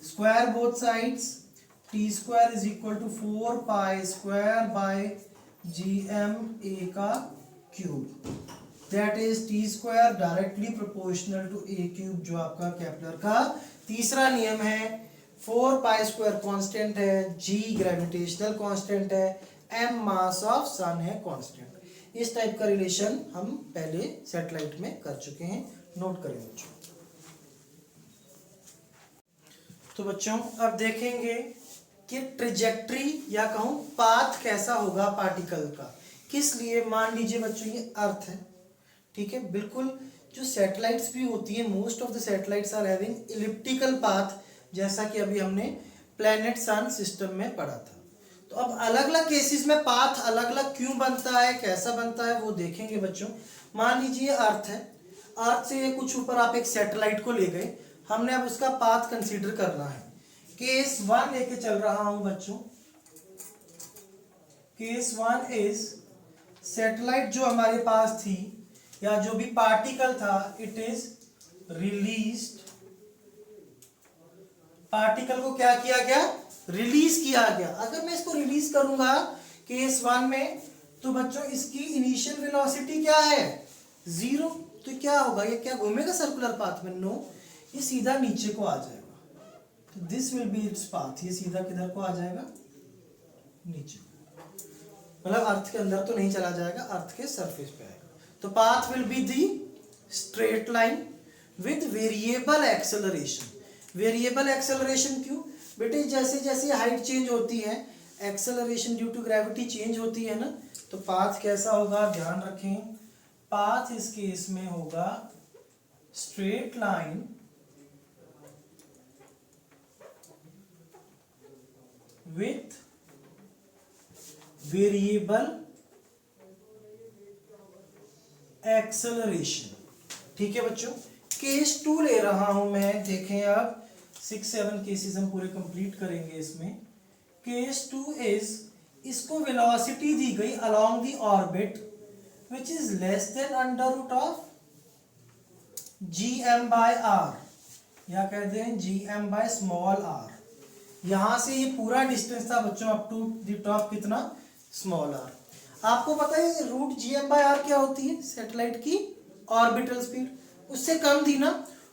square both sides, t square is equal to 4 pi square by g m a का cube, that is T square directly proportional to a cube, जो आपका केपलर का तीसरा नियम है। 4 पाई स्क्वायर कांस्टेंट है, जी ग्रेविटेशनल कांस्टेंट है, एम मास ऑफ सन है कांस्टेंट। इस टाइप का रिलेशन हम पहले सैटेलाइट में कर चुके हैं, नोट करें बच्चों। तो बच्चों अब देखेंगे कि ट्रेजेक्ट्री या कहूं पाथ कैसा होगा पार्टिकल का, किस लिए। मान लीजिए बच्चों ये अर्थ है, ठीक है, बिल्कुल जो सैटेलाइट्स भी होती है, most of the satellites are having elliptical path, जैसा कि अभी हमने प्लेनेट सन सिस्टम में पढ़ा था। तो अब अलग अलग केसेस में पाथ अलग अलग क्यों बनता है, कैसा बनता है, वो देखेंगे बच्चों। मान लीजिए अर्थ है, अर्थ से कुछ ऊपर आप एक सैटेलाइट को ले गए, हमने अब उसका पाथ कंसीडर करना है। केस 1 लेके चल रहा हूं बच्चों, केस 1 इज सैटेलाइट जो हमारे पास थी या जो भी पार्टिकल था, इट इज रिलीज्ड, पार्टिकल को क्या किया गया, रिलीज किया गया। अगर मैं इसको रिलीज करूंगा केस 1 में, तो बच्चों इसकी इनिशियल वेलोसिटी क्या है 0, तो क्या होगा, ये क्या घूमेगा सर्कुलर पाथ में, नो, ये सीधा नीचे को आ जाएगा। तो this will B its path, ये सीधा किधर को आ जाएगा, नीचे, मतलब अर्थ के अंदर तो नहीं चला जाएगा, अर्थ के सरफेस पे आएगा। तो path will be the straight line with variable acceleration. Variable acceleration क्यों बेटे, जैसे जैसे हाइट चेंज होती है, acceleration due to gravity change होती है ना, तो पाथ कैसा होगा, ध्यान रखें, पाथ इस केस में होगा straight line with variable acceleration. ठीक है बच्चों, केस 2 ले रहा हूं मैं, देखें आप 6-7 केसेस हम पूरे कंप्लीट करेंगे इसमें। केस 2 इज, इसको वेलोसिटी दी गई along the orbit which is less than under root of gm by r, या कहते हैं gm बाय स्मॉल r। यहां से ये पूरा डिस्टेंस था बच्चों अप टू द टॉप कितना, स्मॉल r। आपको पता है रूट gm बाय r क्या होती है, सैटेलाइट की ऑर्बिटल स्पीड, उससे कम थी ना।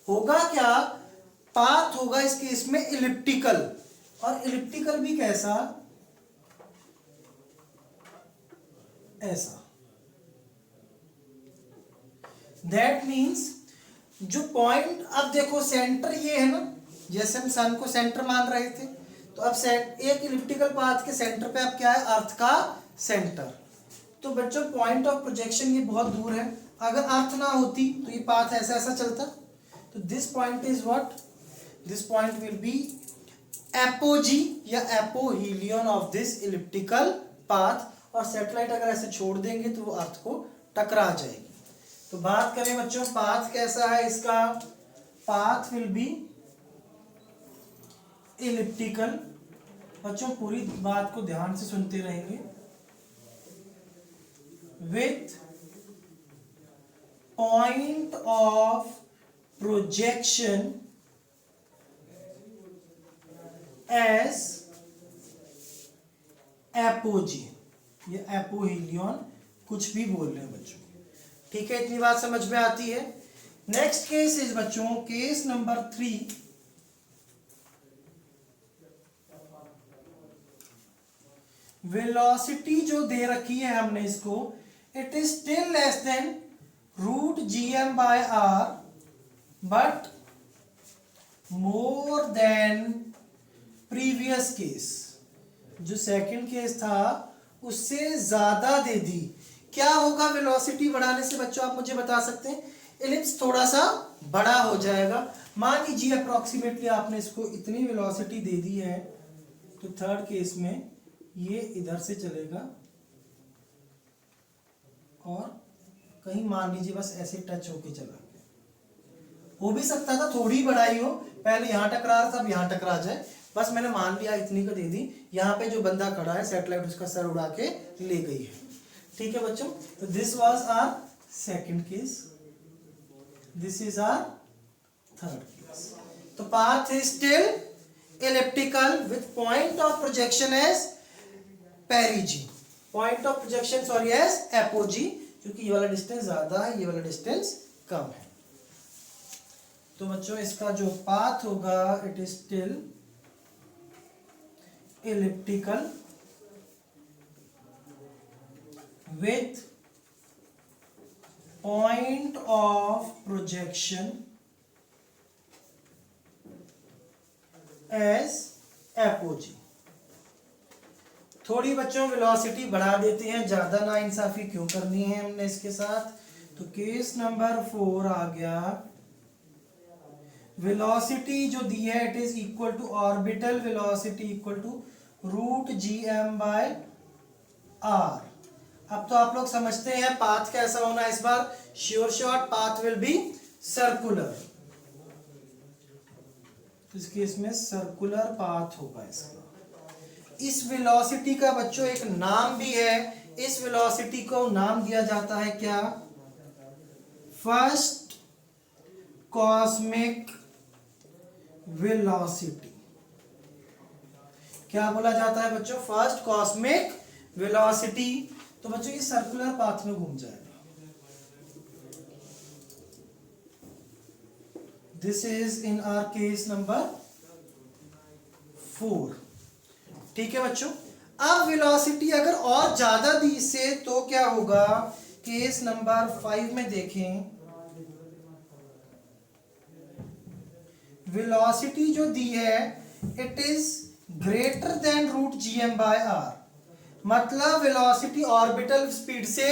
होगा क्या, पाथ होगा इस केस में इलिप्टिकल, और इलिप्टिकल भी कैसा, ऐसा। दैट मीन्स जो पॉइंट, अब देखो सेंटर ये है ना, जैसे हम सन को सेंटर मान रहे थे, तो अब एक इलिप्टिकल पाथ के सेंटर पे अब क्या है, अर्थ का सेंटर। तो बच्चों पॉइंट ऑफ प्रोजेक्शन ये बहुत दूर है, अगर अर्थ ना होती तो ये पाथ ऐसा ऐसा चलता। तो this point is what, this point will be apogee या एपोहीलियन ऑफ दिस इलिप्टिकल पाथ, और सैटेलाइट अगर ऐसे छोड़ देंगे तो वो अर्थ को टकरा जाएगी। तो बात करें बच्चों पाथ कैसा है इसका, पाथ विल बी इलिप्टिकल। बच्चों पूरी बात को ध्यान से सुनते रहेंगे। With point of projection as apogee, ये एपोहीलियन, कुछ भी बोल रहे हैं बच्चों, ठीक है, इतनी बात समझ में आती है। नेक्स्ट केस इज बच्चों केस नंबर 3। वेलोसिटी जो दे रखी है हमने इसको, it is still less than root gm by r but more than previous case. जो सेकंड केस था उससे ज्यादा दे दी, क्या होगा वेलोसिटी बढ़ाने से बच्चों, आप मुझे बता सकते हैं? एलिप्स थोड़ा सा बड़ा हो जाएगा। मान लीजिए अप्रोक्सीमेटली आपने इसको इतनी वेलोसिटी दे दी है, तो थर्ड केस में ये इधर से चलेगा और कहीं मान लीजिए बस ऐसे टच होके चला गया। हो भी सकता था थोड़ी बढ़ाई हो, पहले यहां टकरा रहा था अब यहां टकरा जाए, बस मैंने मान लिया इतनी को दे दी। यहाँ पे जो बंदा खड़ा है सैटेलाइट उसका सर उड़ा के ले गई है। ठीक है बच्चों, तो this was our second case, this is our third case. तो path is still elliptical with point of projection as perigee, point of projection sorry as apogee, क्योंकि ये वाला डिस्टेंस ज्यादा है, ये वाला डिस्टेंस कम है। तो बच्चों इसका जो पाथ होगा it is still elliptical with point of projection as apogee। थोड़ी बच्चों वेलोसिटी बढ़ा देते हैं, ज्यादा नाइंसाफी क्यों करनी है हमने इसके साथ। तो केस नंबर 4 आ गया, वेलोसिटी जो दी है it is equal to orbital velocity equal to root gm by r। अब तो आप लोग समझते हैं पाथ कैसा होना है इस बार, sure shot path will be circular. इस केस में सर्कुलर पाथ होगा इसका। इस वेलोसिटी का बच्चों एक नाम भी है, इस वेलोसिटी को नाम दिया जाता है क्या? First cosmic velocity. क्या बोला जाता है बच्चों? First cosmic velocity. तो बच्चों ये सर्कुलर पाथ में घूम जाएगा। This is in our case number 4। ठीक है बच्चों, अब वेलोसिटी अगर और ज्यादा दी इससे तो क्या होगा? केस नंबर 5 में देखें, वेलोसिटी जो दी है it is greater than root gm by r, मतलब वेलोसिटी ऑर्बिटल स्पीड से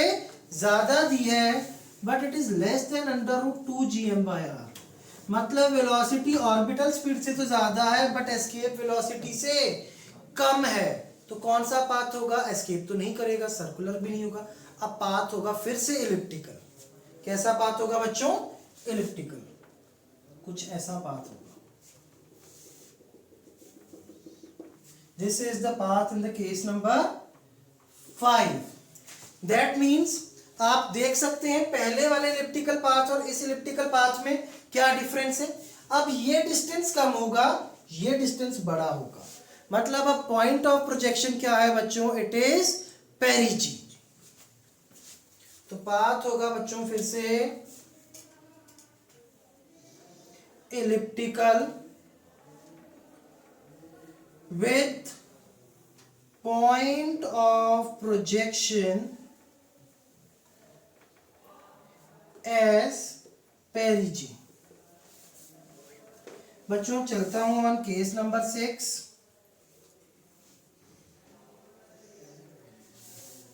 ज्यादा दी है but it is less than under root 2 gm by r, मतलब वेलोसिटी ऑर्बिटल स्पीड से तो ज्यादा है बट एस्केप वेलोसिटी से कम है। तो कौन सा पाथ होगा? एस्केप तो नहीं करेगा, सर्कुलर भी नहीं होगा। अब पाथ होगा फिर से एलिप्टिकल। कैसा पाथ होगा बच्चों? एलिप्टिकल, कुछ ऐसा पाथ होगा। This is the path in the case number 5. That means आप देख सकते हैं पहले वाले इलिप्टिकल पाथ और इस इलिप्टिकल पाथ में क्या डिफरेंस है। अब ये डिस्टेंस कम होगा, ये डिस्टेंस बड़ा होगा, मतलब अब पॉइंट ऑफ प्रोजेक्शन क्या है बच्चों? It is पेरिजी। तो पाथ होगा बच्चों फिर से elliptical with point of projection as perigee। बच्चों चलता हूं ऑन केस नंबर 6।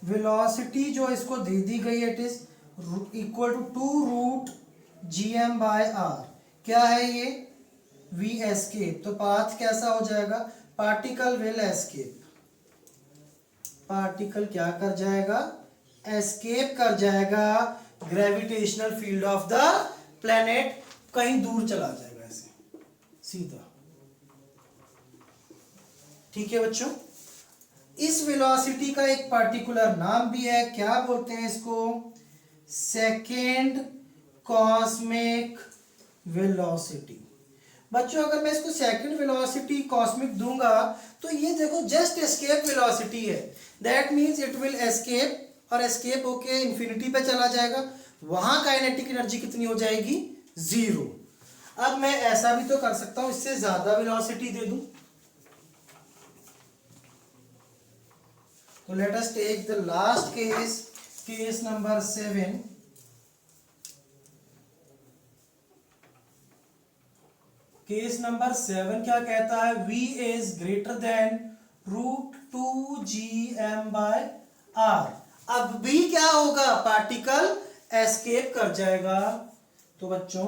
वेलोसिटी जो इसको दे दी गई it is equal to 2 root gm by r। क्या है ये? v escape. तो पाथ कैसा हो जाएगा? पार्टिकल विल एस्केप, पार्टिकल क्या कर जाएगा? एस्केप कर जाएगा gravitational field of the planet, कहीं दूर चला जाएगा ऐसे सीधा। ठीक है बच्चों, इस वेलोसिटी का एक पर्टिकुलर नाम भी है, क्या बोलते हैं इसको? Second cosmic velocity. बच्चों अगर मैं इसको सेकंड वेलोसिटी कॉस्मिक दूंगा तो ये देखो जस्ट एस्केप वेलोसिटी है, that means it will escape और एस्केप होके इंफिनिटी पे चला जाएगा, वहां काइनेटिक एनर्जी कितनी हो जाएगी? 0। अब मैं ऐसा भी तो कर सकता हूं, इससे ज्यादा वेलोसिटी दे दूं। तो let us take the last case, case number 7। Case number 7 क्या कहता है? v is greater than √2gm/r। अब भी क्या होगा, पार्टिकल एस्केप कर जाएगा। तो बच्चों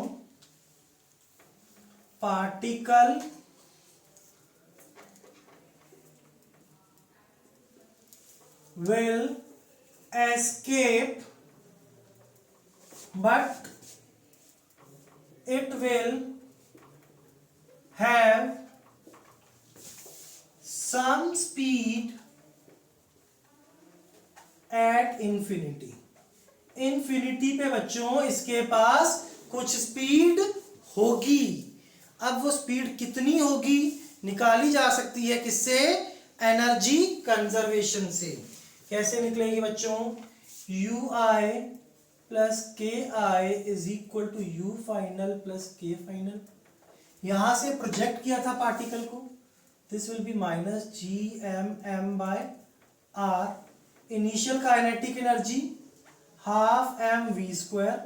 particle will escape but it will have some speed at infinity। Infinity पे बच्चों इसके पास कुछ स्पीड होगी। अब वो स्पीड कितनी होगी निकाली जा सकती है किससे, एनर्जी कंजर्वेशन से। कैसे निकलेगी बच्चों, you i plus k i is equal to u final plus k final. यहां से प्रोजेक्ट किया था पार्टिकल को, this will be minus G M M by r. Initial kinetic energy half m v square,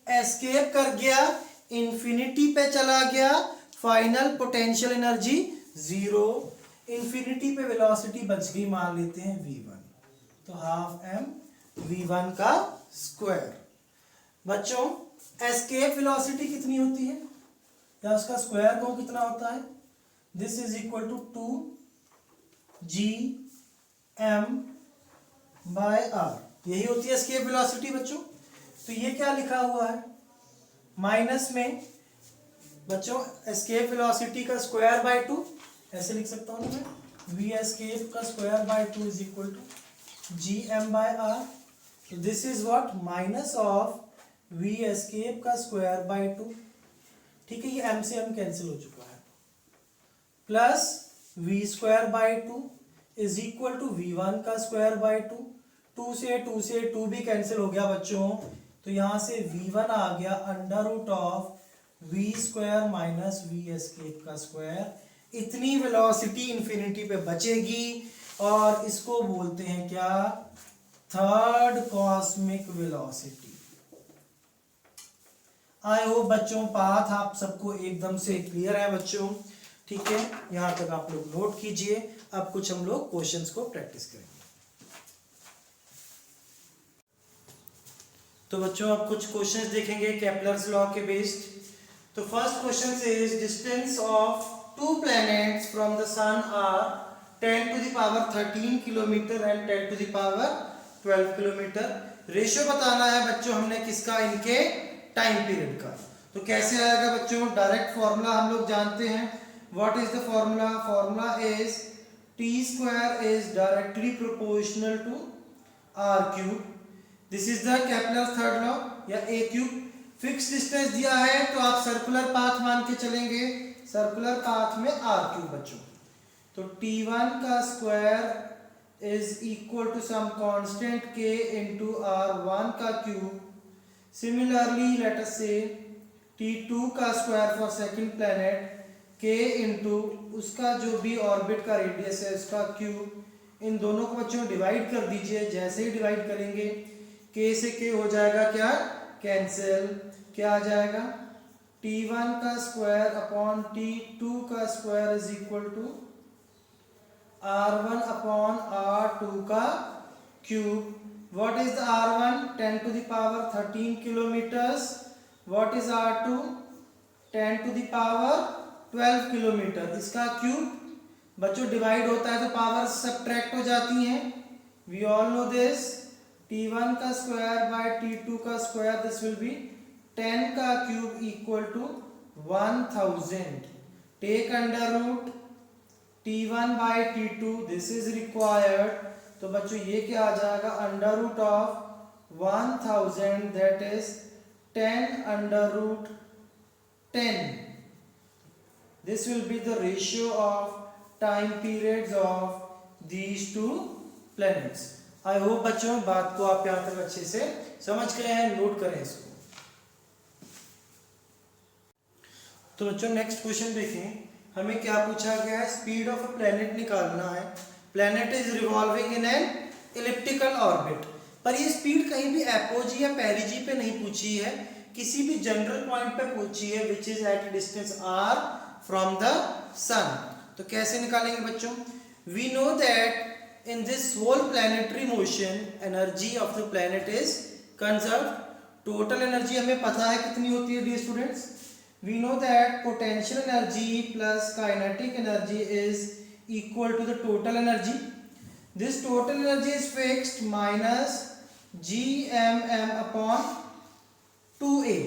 escape कर गया, इंफिनिटी पे चला गया, फाइनल पोटेंशियल एनर्जी 0। इंफिनिटी पे वेलोसिटी बच गई, मान लेते हैं v1, तो हाफ एम v1 का स्क्वायर। बच्चों एस्केप वेलोसिटी कितनी होती है, या उसका स्क्वायर को कितना होता है, this is equal to 2gm/r, यही होती है एस्केप वेलोसिटी बच्चों। तो ये क्या लिखा हुआ है, माइनस में बच्चों एस्केप वेलोसिटी का स्क्वायर बाय 2, ऐसे लिख सकता हूँ मैं, वी एस्केप का square by 2 is equal to G M by r. तो this is what, minus of v escape का स्क्वायर बाय 2। ठीक है, ये एम से एम कैंसिल हो चुका है, plus V square by 2 is equal to v1 का स्क्वायर बाय 2। 2 से 2 भी कैंसिल हो गया बच्चों, तो यहां से v1 आ गया under root of V square minus V escape का स्क्वायर। इतनी वेलोसिटी इंफिनिटी पे बचेगी और इसको बोलते हैं क्या, third cosmic velocity. I hope बच्चों पाथ आप सबको एकदम से क्लियर है बच्चों। ठीक है, यहां तक आप लोग नोट कीजिए। अब कुछ हम लोग क्वेश्चंस को प्रैक्टिस करेंगे। तो बच्चों अब कुछ क्वेश्चंस देखेंगे केपलर्स लॉ के बेस्ड। तो first question is distance of two planets from the sun are 10 to the power 13 kilometre and 10 to the power 12 kilometre. Ratio बताना है बच्चों हमने किसका, इनके टाइम पीरियड का। तो कैसे आएगा बच्चों, डायरेक्ट फॉर्मूला हम लोग जानते हैं। What is the formula, formula is T square is directly proportional to R cube. This is the Kepler third law, या ए क्यूब। फिक्स डिस्टेंस दिया है तो आप सर्कुलर पाथ मान के चलेंगे, सर्कुलर पाथ में आर क्यूब बच्चों। तो t1 का square is equal to some constant k into r1 का cube. Similarly let us say t2 का square for second planet k into उसका जो भी ऑर्बिट का रेडियस है उसका क्यूब। इन दोनों को बच्चों डिवाइड कर दीजिए, जैसे ही डिवाइड करेंगे k से k हो जाएगा क्या, कैंसिल। क्या आ जाएगा, t1 का स्क्वायर अपॉन t2 का square is equal to r1 upon r2 का cube. What is the r1, 10 to the power 13 kilometres. What is r2, 10 to the power 12 kilometre. इसका क्यूब बच्चों डिवाइड होता है तो पावर सब्ट्रैक्ट हो जाती हैं, we all no this. t1 का स्क्वायर बाय t2 का स्क्वायर, दिस विल बी 10 का cube equal to 1000। Take under root t1 by t2, this is required. तो बच्चों ये क्या आ जाएगा, under root of 1000 that is 10 under root 10। This will be the ratio of time periods of these two planets. I hope बच्चों बात को आप यहां तक अच्छे से समझ गए हैं, नोट करें इसको। तो बच्चों नेक्स्ट क्वेश्चन देखें, हमें क्या पूछा गया है, स्पीड ऑफ अ प्लैनेट निकालना है। Planet is revolving in an elliptical orbit. पर ये स्पीड कहीं भी एपोजी या पेरिजी पे नहीं पूछी है, किसी भी जनरल पॉइंट पे पूछी है which is at distance r from the sun. तो कैसे निकालेंगे बच्चों, we know that in this whole planetary motion energy of the planet is conserved. Total energy हमें पता है कितनी होती है dear students. We know that potential energy plus kinetic energy is equal to the total energy. This total energy is fixed minus gmm upon 2a.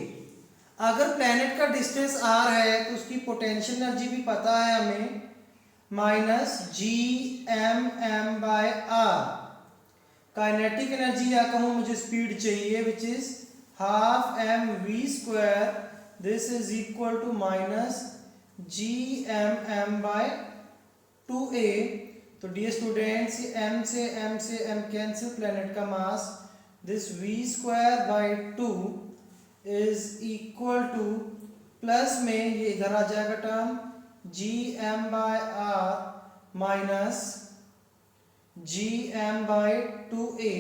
अगर प्लैनेट का डिस्टेंस r है तो उसकी पोटेंशियल एनर्जी भी पता है हमें, minus G M M by r. Kinetic energy या कहूँ मुझे स्पीड चाहिए which is half m v square. This is equal to minus G M by 2a. तो डियर स्टूडेंट्स m से m कैंसिल, प्लैनेट का mass, this v square by 2 is equal to, plus में ये इधर आ जाएगा term g M by are minus G M by 2a.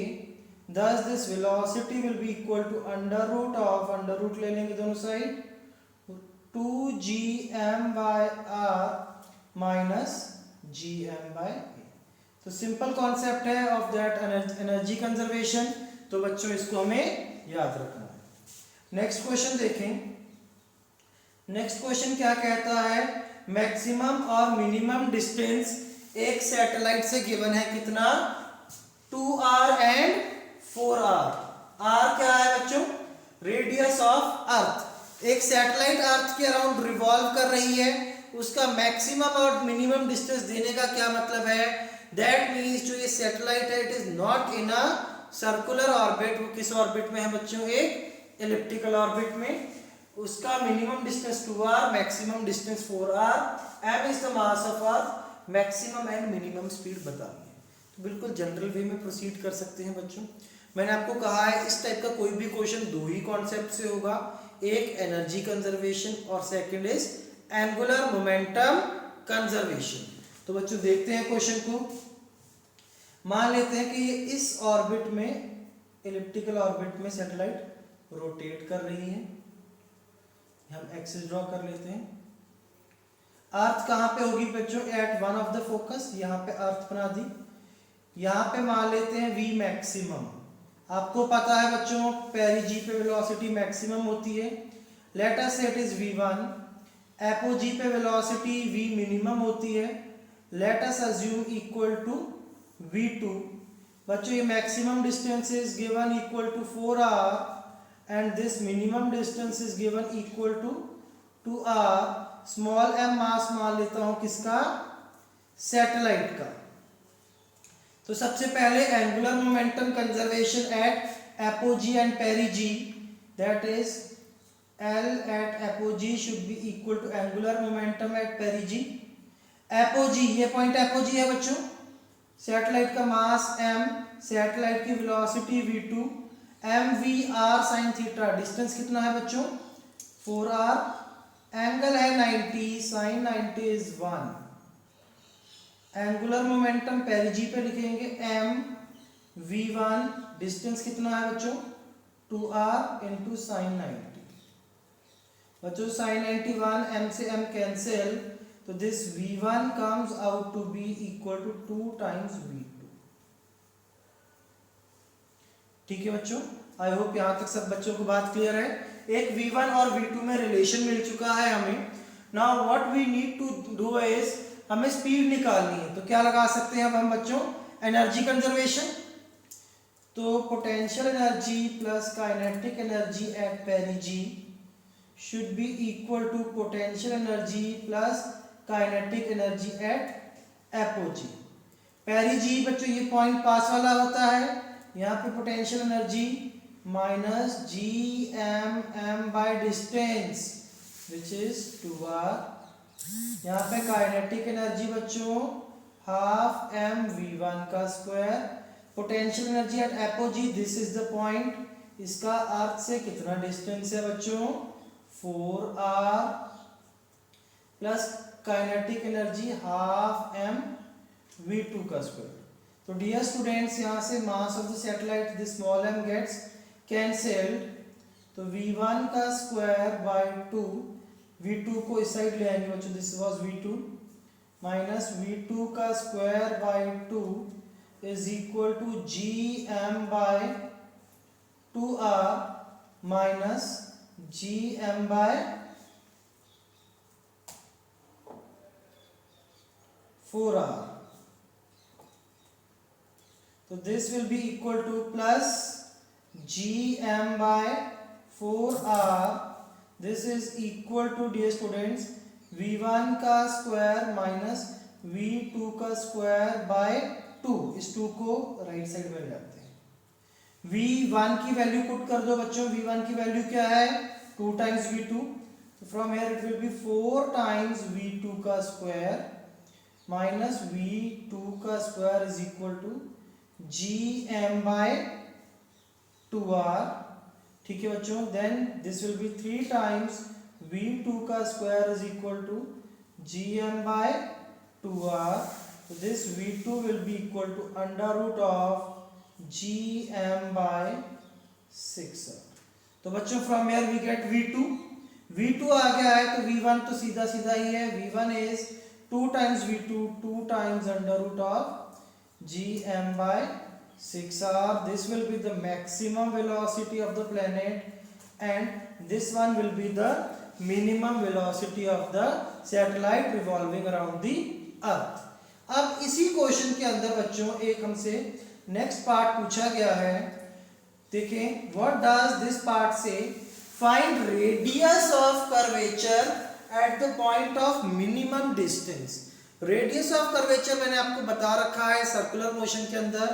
Thus this velocity will be equal to under root of, under root ले लेंगे दोनों side, 2gm by are minus gm by a. तो सिंपल कॉन्सेप्ट है ऑफ दैट एनर्जी कंजर्वेशन. तो बच्चों इसको हमें याद रखना है. नेक्स्ट क्वेश्चन देखें. नेक्स्ट क्वेश्चन क्या कहता है, मैक्सिमम और मिनिमम डिस्टेंस एक सैटेलाइट से गिवन है कितना, 2r एंड 4r. r क्या है बच्चों, रेडियस ऑफ अर्थ. एक सैटेलाइट अर्थ के अराउंड रिवॉल्व कर रही है, उसका मैक्सिमम और मिनिमम डिस्टेंस देने का क्या मतलब है, दैट मीन्स जो ये सैटेलाइट है it is not in a circular orbit. वो किस ऑर्बिट में है बच्चों, एक एलिप्टिकल ऑर्बिट में. उसका minimum distance 2r, maximum distance 4r. m is the mass of earth, maximum and minimum speed बतानी है. तो बिल्कुल जनरल वे में प्रोसीड कर सकते हैं बच्चों. मैंने आपको कहा है इस टाइप का कोई भी क्वेश्चन दो ही कॉन्सेप्ट से होगा, एक एनर्जी कंजर्वेशन और second is angular momentum conservation. तो बच्चों देखते हैं क्वेश्चन को. मान लेते हैं कि ये इस ऑर्बिट में, एलिप्टिकल ऑर्बिट में सैटेलाइट रोटेट कर रही है. हम एक्सिस ड्रॉ कर लेते हैं. अर्थ कहाँ पे होगी बच्चों, at one of the focus. यहाँ पे अर्थ बना दी. यहाँ पे मान लेते हैं v मैक्सिमम. आपको पता है बच्चों पेरिजी पे वेलोसिटी मैक्सिमम होती है. Let us say it is v1. Apogee पे वेलोसिटी v मिनिमम होती है. Let us assume equal to v2. बच्चों ये maximum distance is given equal to 4r and this minimum distance is given equal to 2r. Small m mass मान लेता हूं किसका, सैटेलाइट का. तो सबसे पहले angular momentum conservation at apogee and perigee, that is L at apogee should be equal to angular momentum at perigee. Apogee, ये पॉइंट एपोजी है बच्चों. सैटेलाइट का मास m, सैटेलाइट की velocity v2, mvr sin theta. Distance कितना है बच्चों, 4r. एंगल है 90, sin 90 इज 1. एंगुलर मोमेंटम पेरिजी पे लिखेंगे m v1. डिस्टेंस कितना है बच्चों, 2r इंटू sin 90. बच्चों sin 90 1, m से m कैंसिल, तो this v1 comes out to be equal to 2 times v2. ठीक है बच्चों, आई होप यहाँ तक सब बच्चों को बात क्लियर है. एक v1 और v2 में रिलेशन मिल चुका है हमें. Now what we need to do is, हमें स्पीड निकालनी है. तो क्या लगा सकते हैं अब हम बच्चों, एनर्जी कंजर्वेशन. तो potential energy plus kinetic energy at perigee should be equal to potential energy plus kinetic energy at apogee. Perigee बच्चों ये पॉइंट पास वाला होता है. यहाँ पे potential energy minus G M M by distance which is 2r. यहाँ पे काइनेटिक एनर्जी बच्चों हाफ एम v1 का square. Potential energy at apogee, this is the point. इसका अर्थ से कितना डिस्टेंस है बच्चों, 4r plus kinetic energy half M v2 का स्क्वायर. तो डियर स्टूडेंट्स यहाँ से mass of the satellite this small m gets cancelled. तो v1 का स्क्वायर बाय 2, v2 को इस साइड ले आएंगे बच्चों, this was v2 minus v2 का square by 2 is equal to G M by 2r minus G M by 4r. So this will be equal to plus gm by 4r. This is equal to, dear students, v1 का स्क्वायर माइनस v2 का स्क्वायर बाय 2. इस 2 को राइट साइड में ले जाते हैं. v1 की वैल्यू पुट कर दो बच्चों. v1 की वैल्यू क्या है? 2 times v2. From here it will be 4 times v2 का स्क्वायर माइनस v2 का square is equal to G M by 2r. ठीक है बच्चों. Then this will be 3 times v2 का square is equal to G M by 2r. This v2 will be equal to under root of G M by 6r. तो बच्चों from here we get v2 आ गया है तो v1 तो सीधा सीधा ही है. v1 is 2 times v2, 2 times under root of gm by 6r. This will be the maximum velocity of the planet and this one will be the minimum velocity of the satellite revolving around the earth. अब इसी क्वेश्चन के अंदर बच्चों एक हमसे नेक्स्ट पार्ट पूछा गया है. देखें, what does this part say? Find radius of curvature at the point of minimum distance. Radius of curvature मैंने आपको बता रखा है सर्कुलर मोशन के अंदर.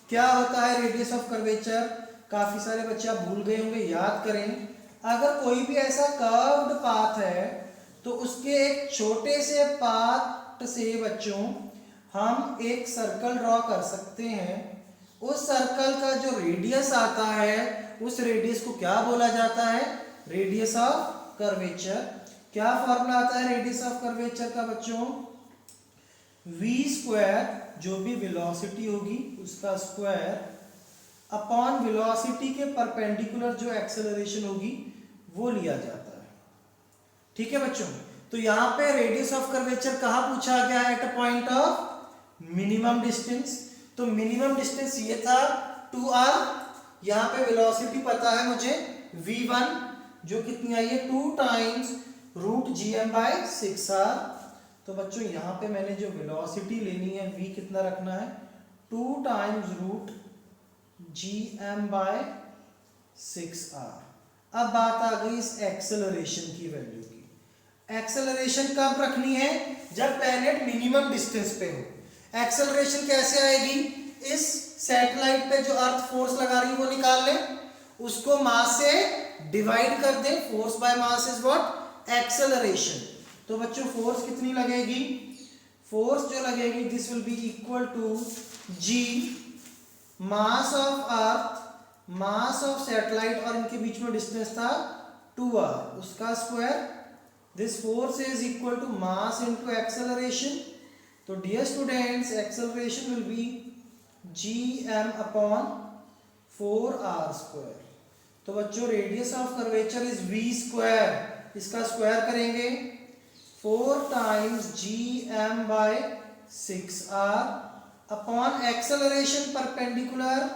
क्या होता है रेडियस ऑफ कर्वेचर? काफी सारे बच्चे आप भूल गए होंगे, याद करें. अगर कोई भी ऐसा कर्व्ड पाथ है तो उसके एक छोटे से पाथ से बच्चों हम एक सर्कल ड्रॉ कर सकते हैं. उस सर्कल का जो रेडियस आता है उस रेडियस को क्या बोला जाता है? Radius of curvature. क्या फॉर्मूला आता है रेडियस ऑफ कर्वेचर का बच्चों? v स्क्वायर, जो भी वेलोसिटी होगी उसका स्क्वायर, अपॉन वेलोसिटी के परपेंडिकुलर जो एक्सेलरेशन होगी वो लिया जाता है. ठीक है बच्चों. तो यहाँ पे रेडियस ऑफ कर्वेचर कहाँ पूछा गया है? At a point of minimum distance. तो मिनिमम डिस्टेंस ये था 2r. यहाँ पे वेलोसिटी पता है मुझे v1 जो कितनी आई है? 2 times root G M by 6r. तो बच्चों यहाँ पे मैंने जो वेलोसिटी लेनी है v कितना रखना है? 2 times root G M by 6r. अब बात आ गई इस एक्सेलरेशन की वैल्यू की. एक्सेलरेशन कब रखनी है? जब प्लैनेट मिनिमम डिस्टेंस पे हो. एक्सेलरेशन कैसे आएगी? इस सैटेलाइट पे जो अर्थ फोर्स लगा रही है वो निकाल लें, उसको मास से डिवाइड कर दें. Force by mass is what? Acceleration. तो बच्चों फोर्स कितनी लगेगी? फोर्स जो लगेगी this will be equal to g mass of earth, mass of satellite और इनके बीच में डिस्टेंस था 2r, उसका square. This force is equal to mass into acceleration. तो dear students acceleration will be gm upon 4r square. तो बच्चों radius of curvature is v square. इसका स्क्वायर करेंगे 4 times G M by 6r upon acceleration perpendicular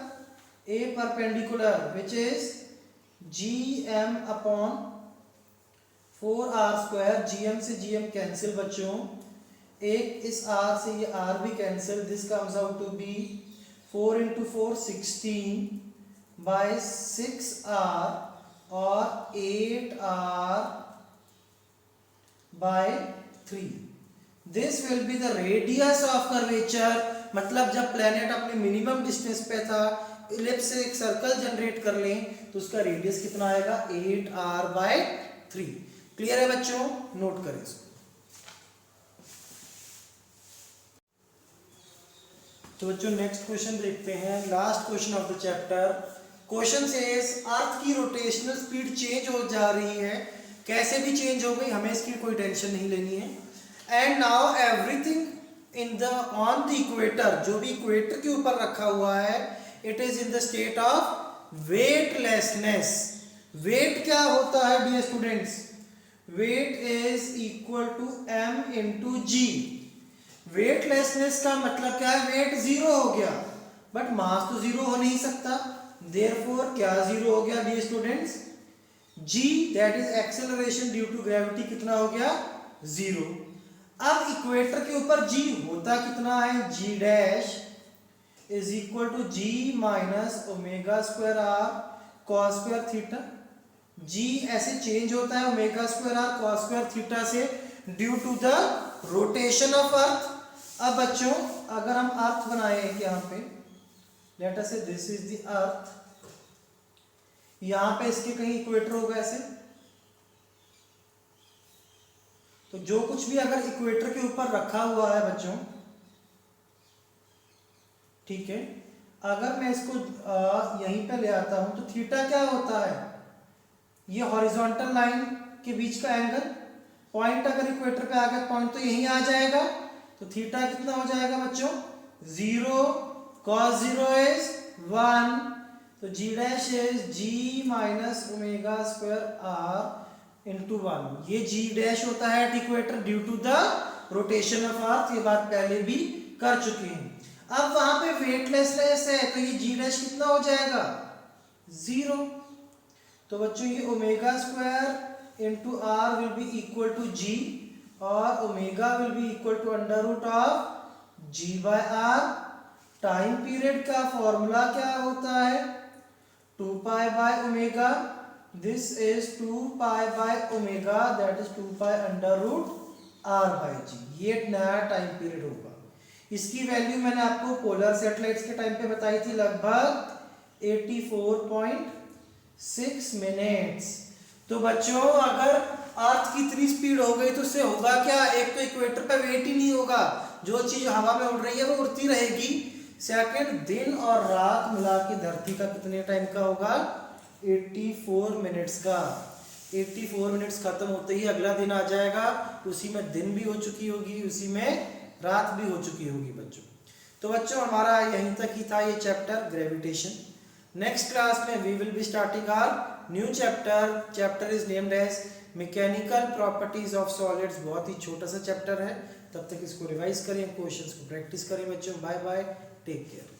A perpendicular which is G M upon 4r square. gm से gm कैंसिल बच्चों. एक इस r से ये r भी cancel. This comes out to be 4 into 4 16 by 6r और 8r by 3. This will be the radius of curvature. मतलब जब प्लैनेट अपने मिनिमम डिस्टेंस पे था, इलिप्स से एक सर्कल जनरेट कर लें तो उसका रेडियस कितना आएगा? 8r by 3. क्लियर है बच्चों? नोट करें इसको. तो बच्चों नेक्स्ट क्वेश्चन देखते हैं. Last question of the chapter. Question says earth की रोटेशनल स्पीड चेंज हो जा रही है. कैसे भी चेंज हो गई, हमें इसकी कोई टेंशन नहीं लेनी है. And now everything in the on the equator, जो भी इक्वेटर के ऊपर रखा हुआ है, it is in the state of weightlessness. Weight क्या होता है dear students? Weight is equal to m into G. Weightlessness का मतलब क्या है, वेट जीरो हो गया, बट मास तो जीरो हो नहीं सकता, देयरफॉर क्या जीरो हो गया dear students, g that is acceleration due to gravity कितना हो गया, जीरो। अब इक्वेटर के ऊपर g होता कितना है, g dash is equal to g minus omega square r cos square theta. g ऐसे चेंज होता है omega square r cos square theta से due to the rotation of earth. अब बच्चों अगर हम अर्थ बनाए यहाँ पे, late us say this is the earth, यहां पे इसके कहीं इक्वेटर होगा ऐसे, तो जो कुछ भी अगर इक्वेटर के ऊपर रखा हुआ है बच्चों, ठीक है, अगर मैं इसको यहीं पे ले आता हूं तो थीटा क्या होता है, ये हॉरिजॉन्टल लाइन के बीच का एंगल, पॉइंट अगर इक्वेटर पे आ गया पॉइंट तो यहीं आ जाएगा, तो थीटा कितना हो जाएगा बच्चों, जीरो, कॉस जीरो इज 1, तो g dash is g minus omega square r into 1। ये g डैश होता है at equator due to the rotation of earth, ये बात पहले भी कर चुके हैं। अब वहां पे वेटलेसनेस है तो ये g डैश कितना हो जाएगा, जीरो। तो बच्चों ये omega square into r will be equal to g और omega will be equal to under root of g by r। Time period का फॉर्मूला क्या होता है, 2 pi by omega, this is 2 pi by omega that is 2 pi under root r by g। ये नया टाइम पीरियड होगा, इसकी वैल्यू मैंने आपको पोलर सैटेलाइट्स के टाइम पे बताई थी, लगभग 84.6 मिनट्स। तो बच्चों अगर अर्थ की इतनी स्पीड हो गई तो उससे होगा क्या, एक तो इक्वेटर पे वेट ही नहीं होगा, जो चीज हवा में उड़ रही है वो उड़ती रहेगी। सेकंड, दिन और रात मिला के धरती का कितने टाइम का होगा, 84 मिनट्स का। 84 मिनट्स खत्म होते ही अगला दिन आ जाएगा, उसी में दिन भी हो चुकी होगी, उसी में रात भी हो चुकी होगी बच्चों। तो बच्चों हमारा यहीं तक ही था ये चैप्टर ग्रेविटेशन। नेक्स्ट क्लास में we will be starting our new chapter is named as mechanical properties of solids. बहुत ही छोटा सा चैप्टर है, तब तक इसको रिवाइज करें, क्वेश्चंस को प्रैक्टिस करें बच्चों। Bye bye, take care.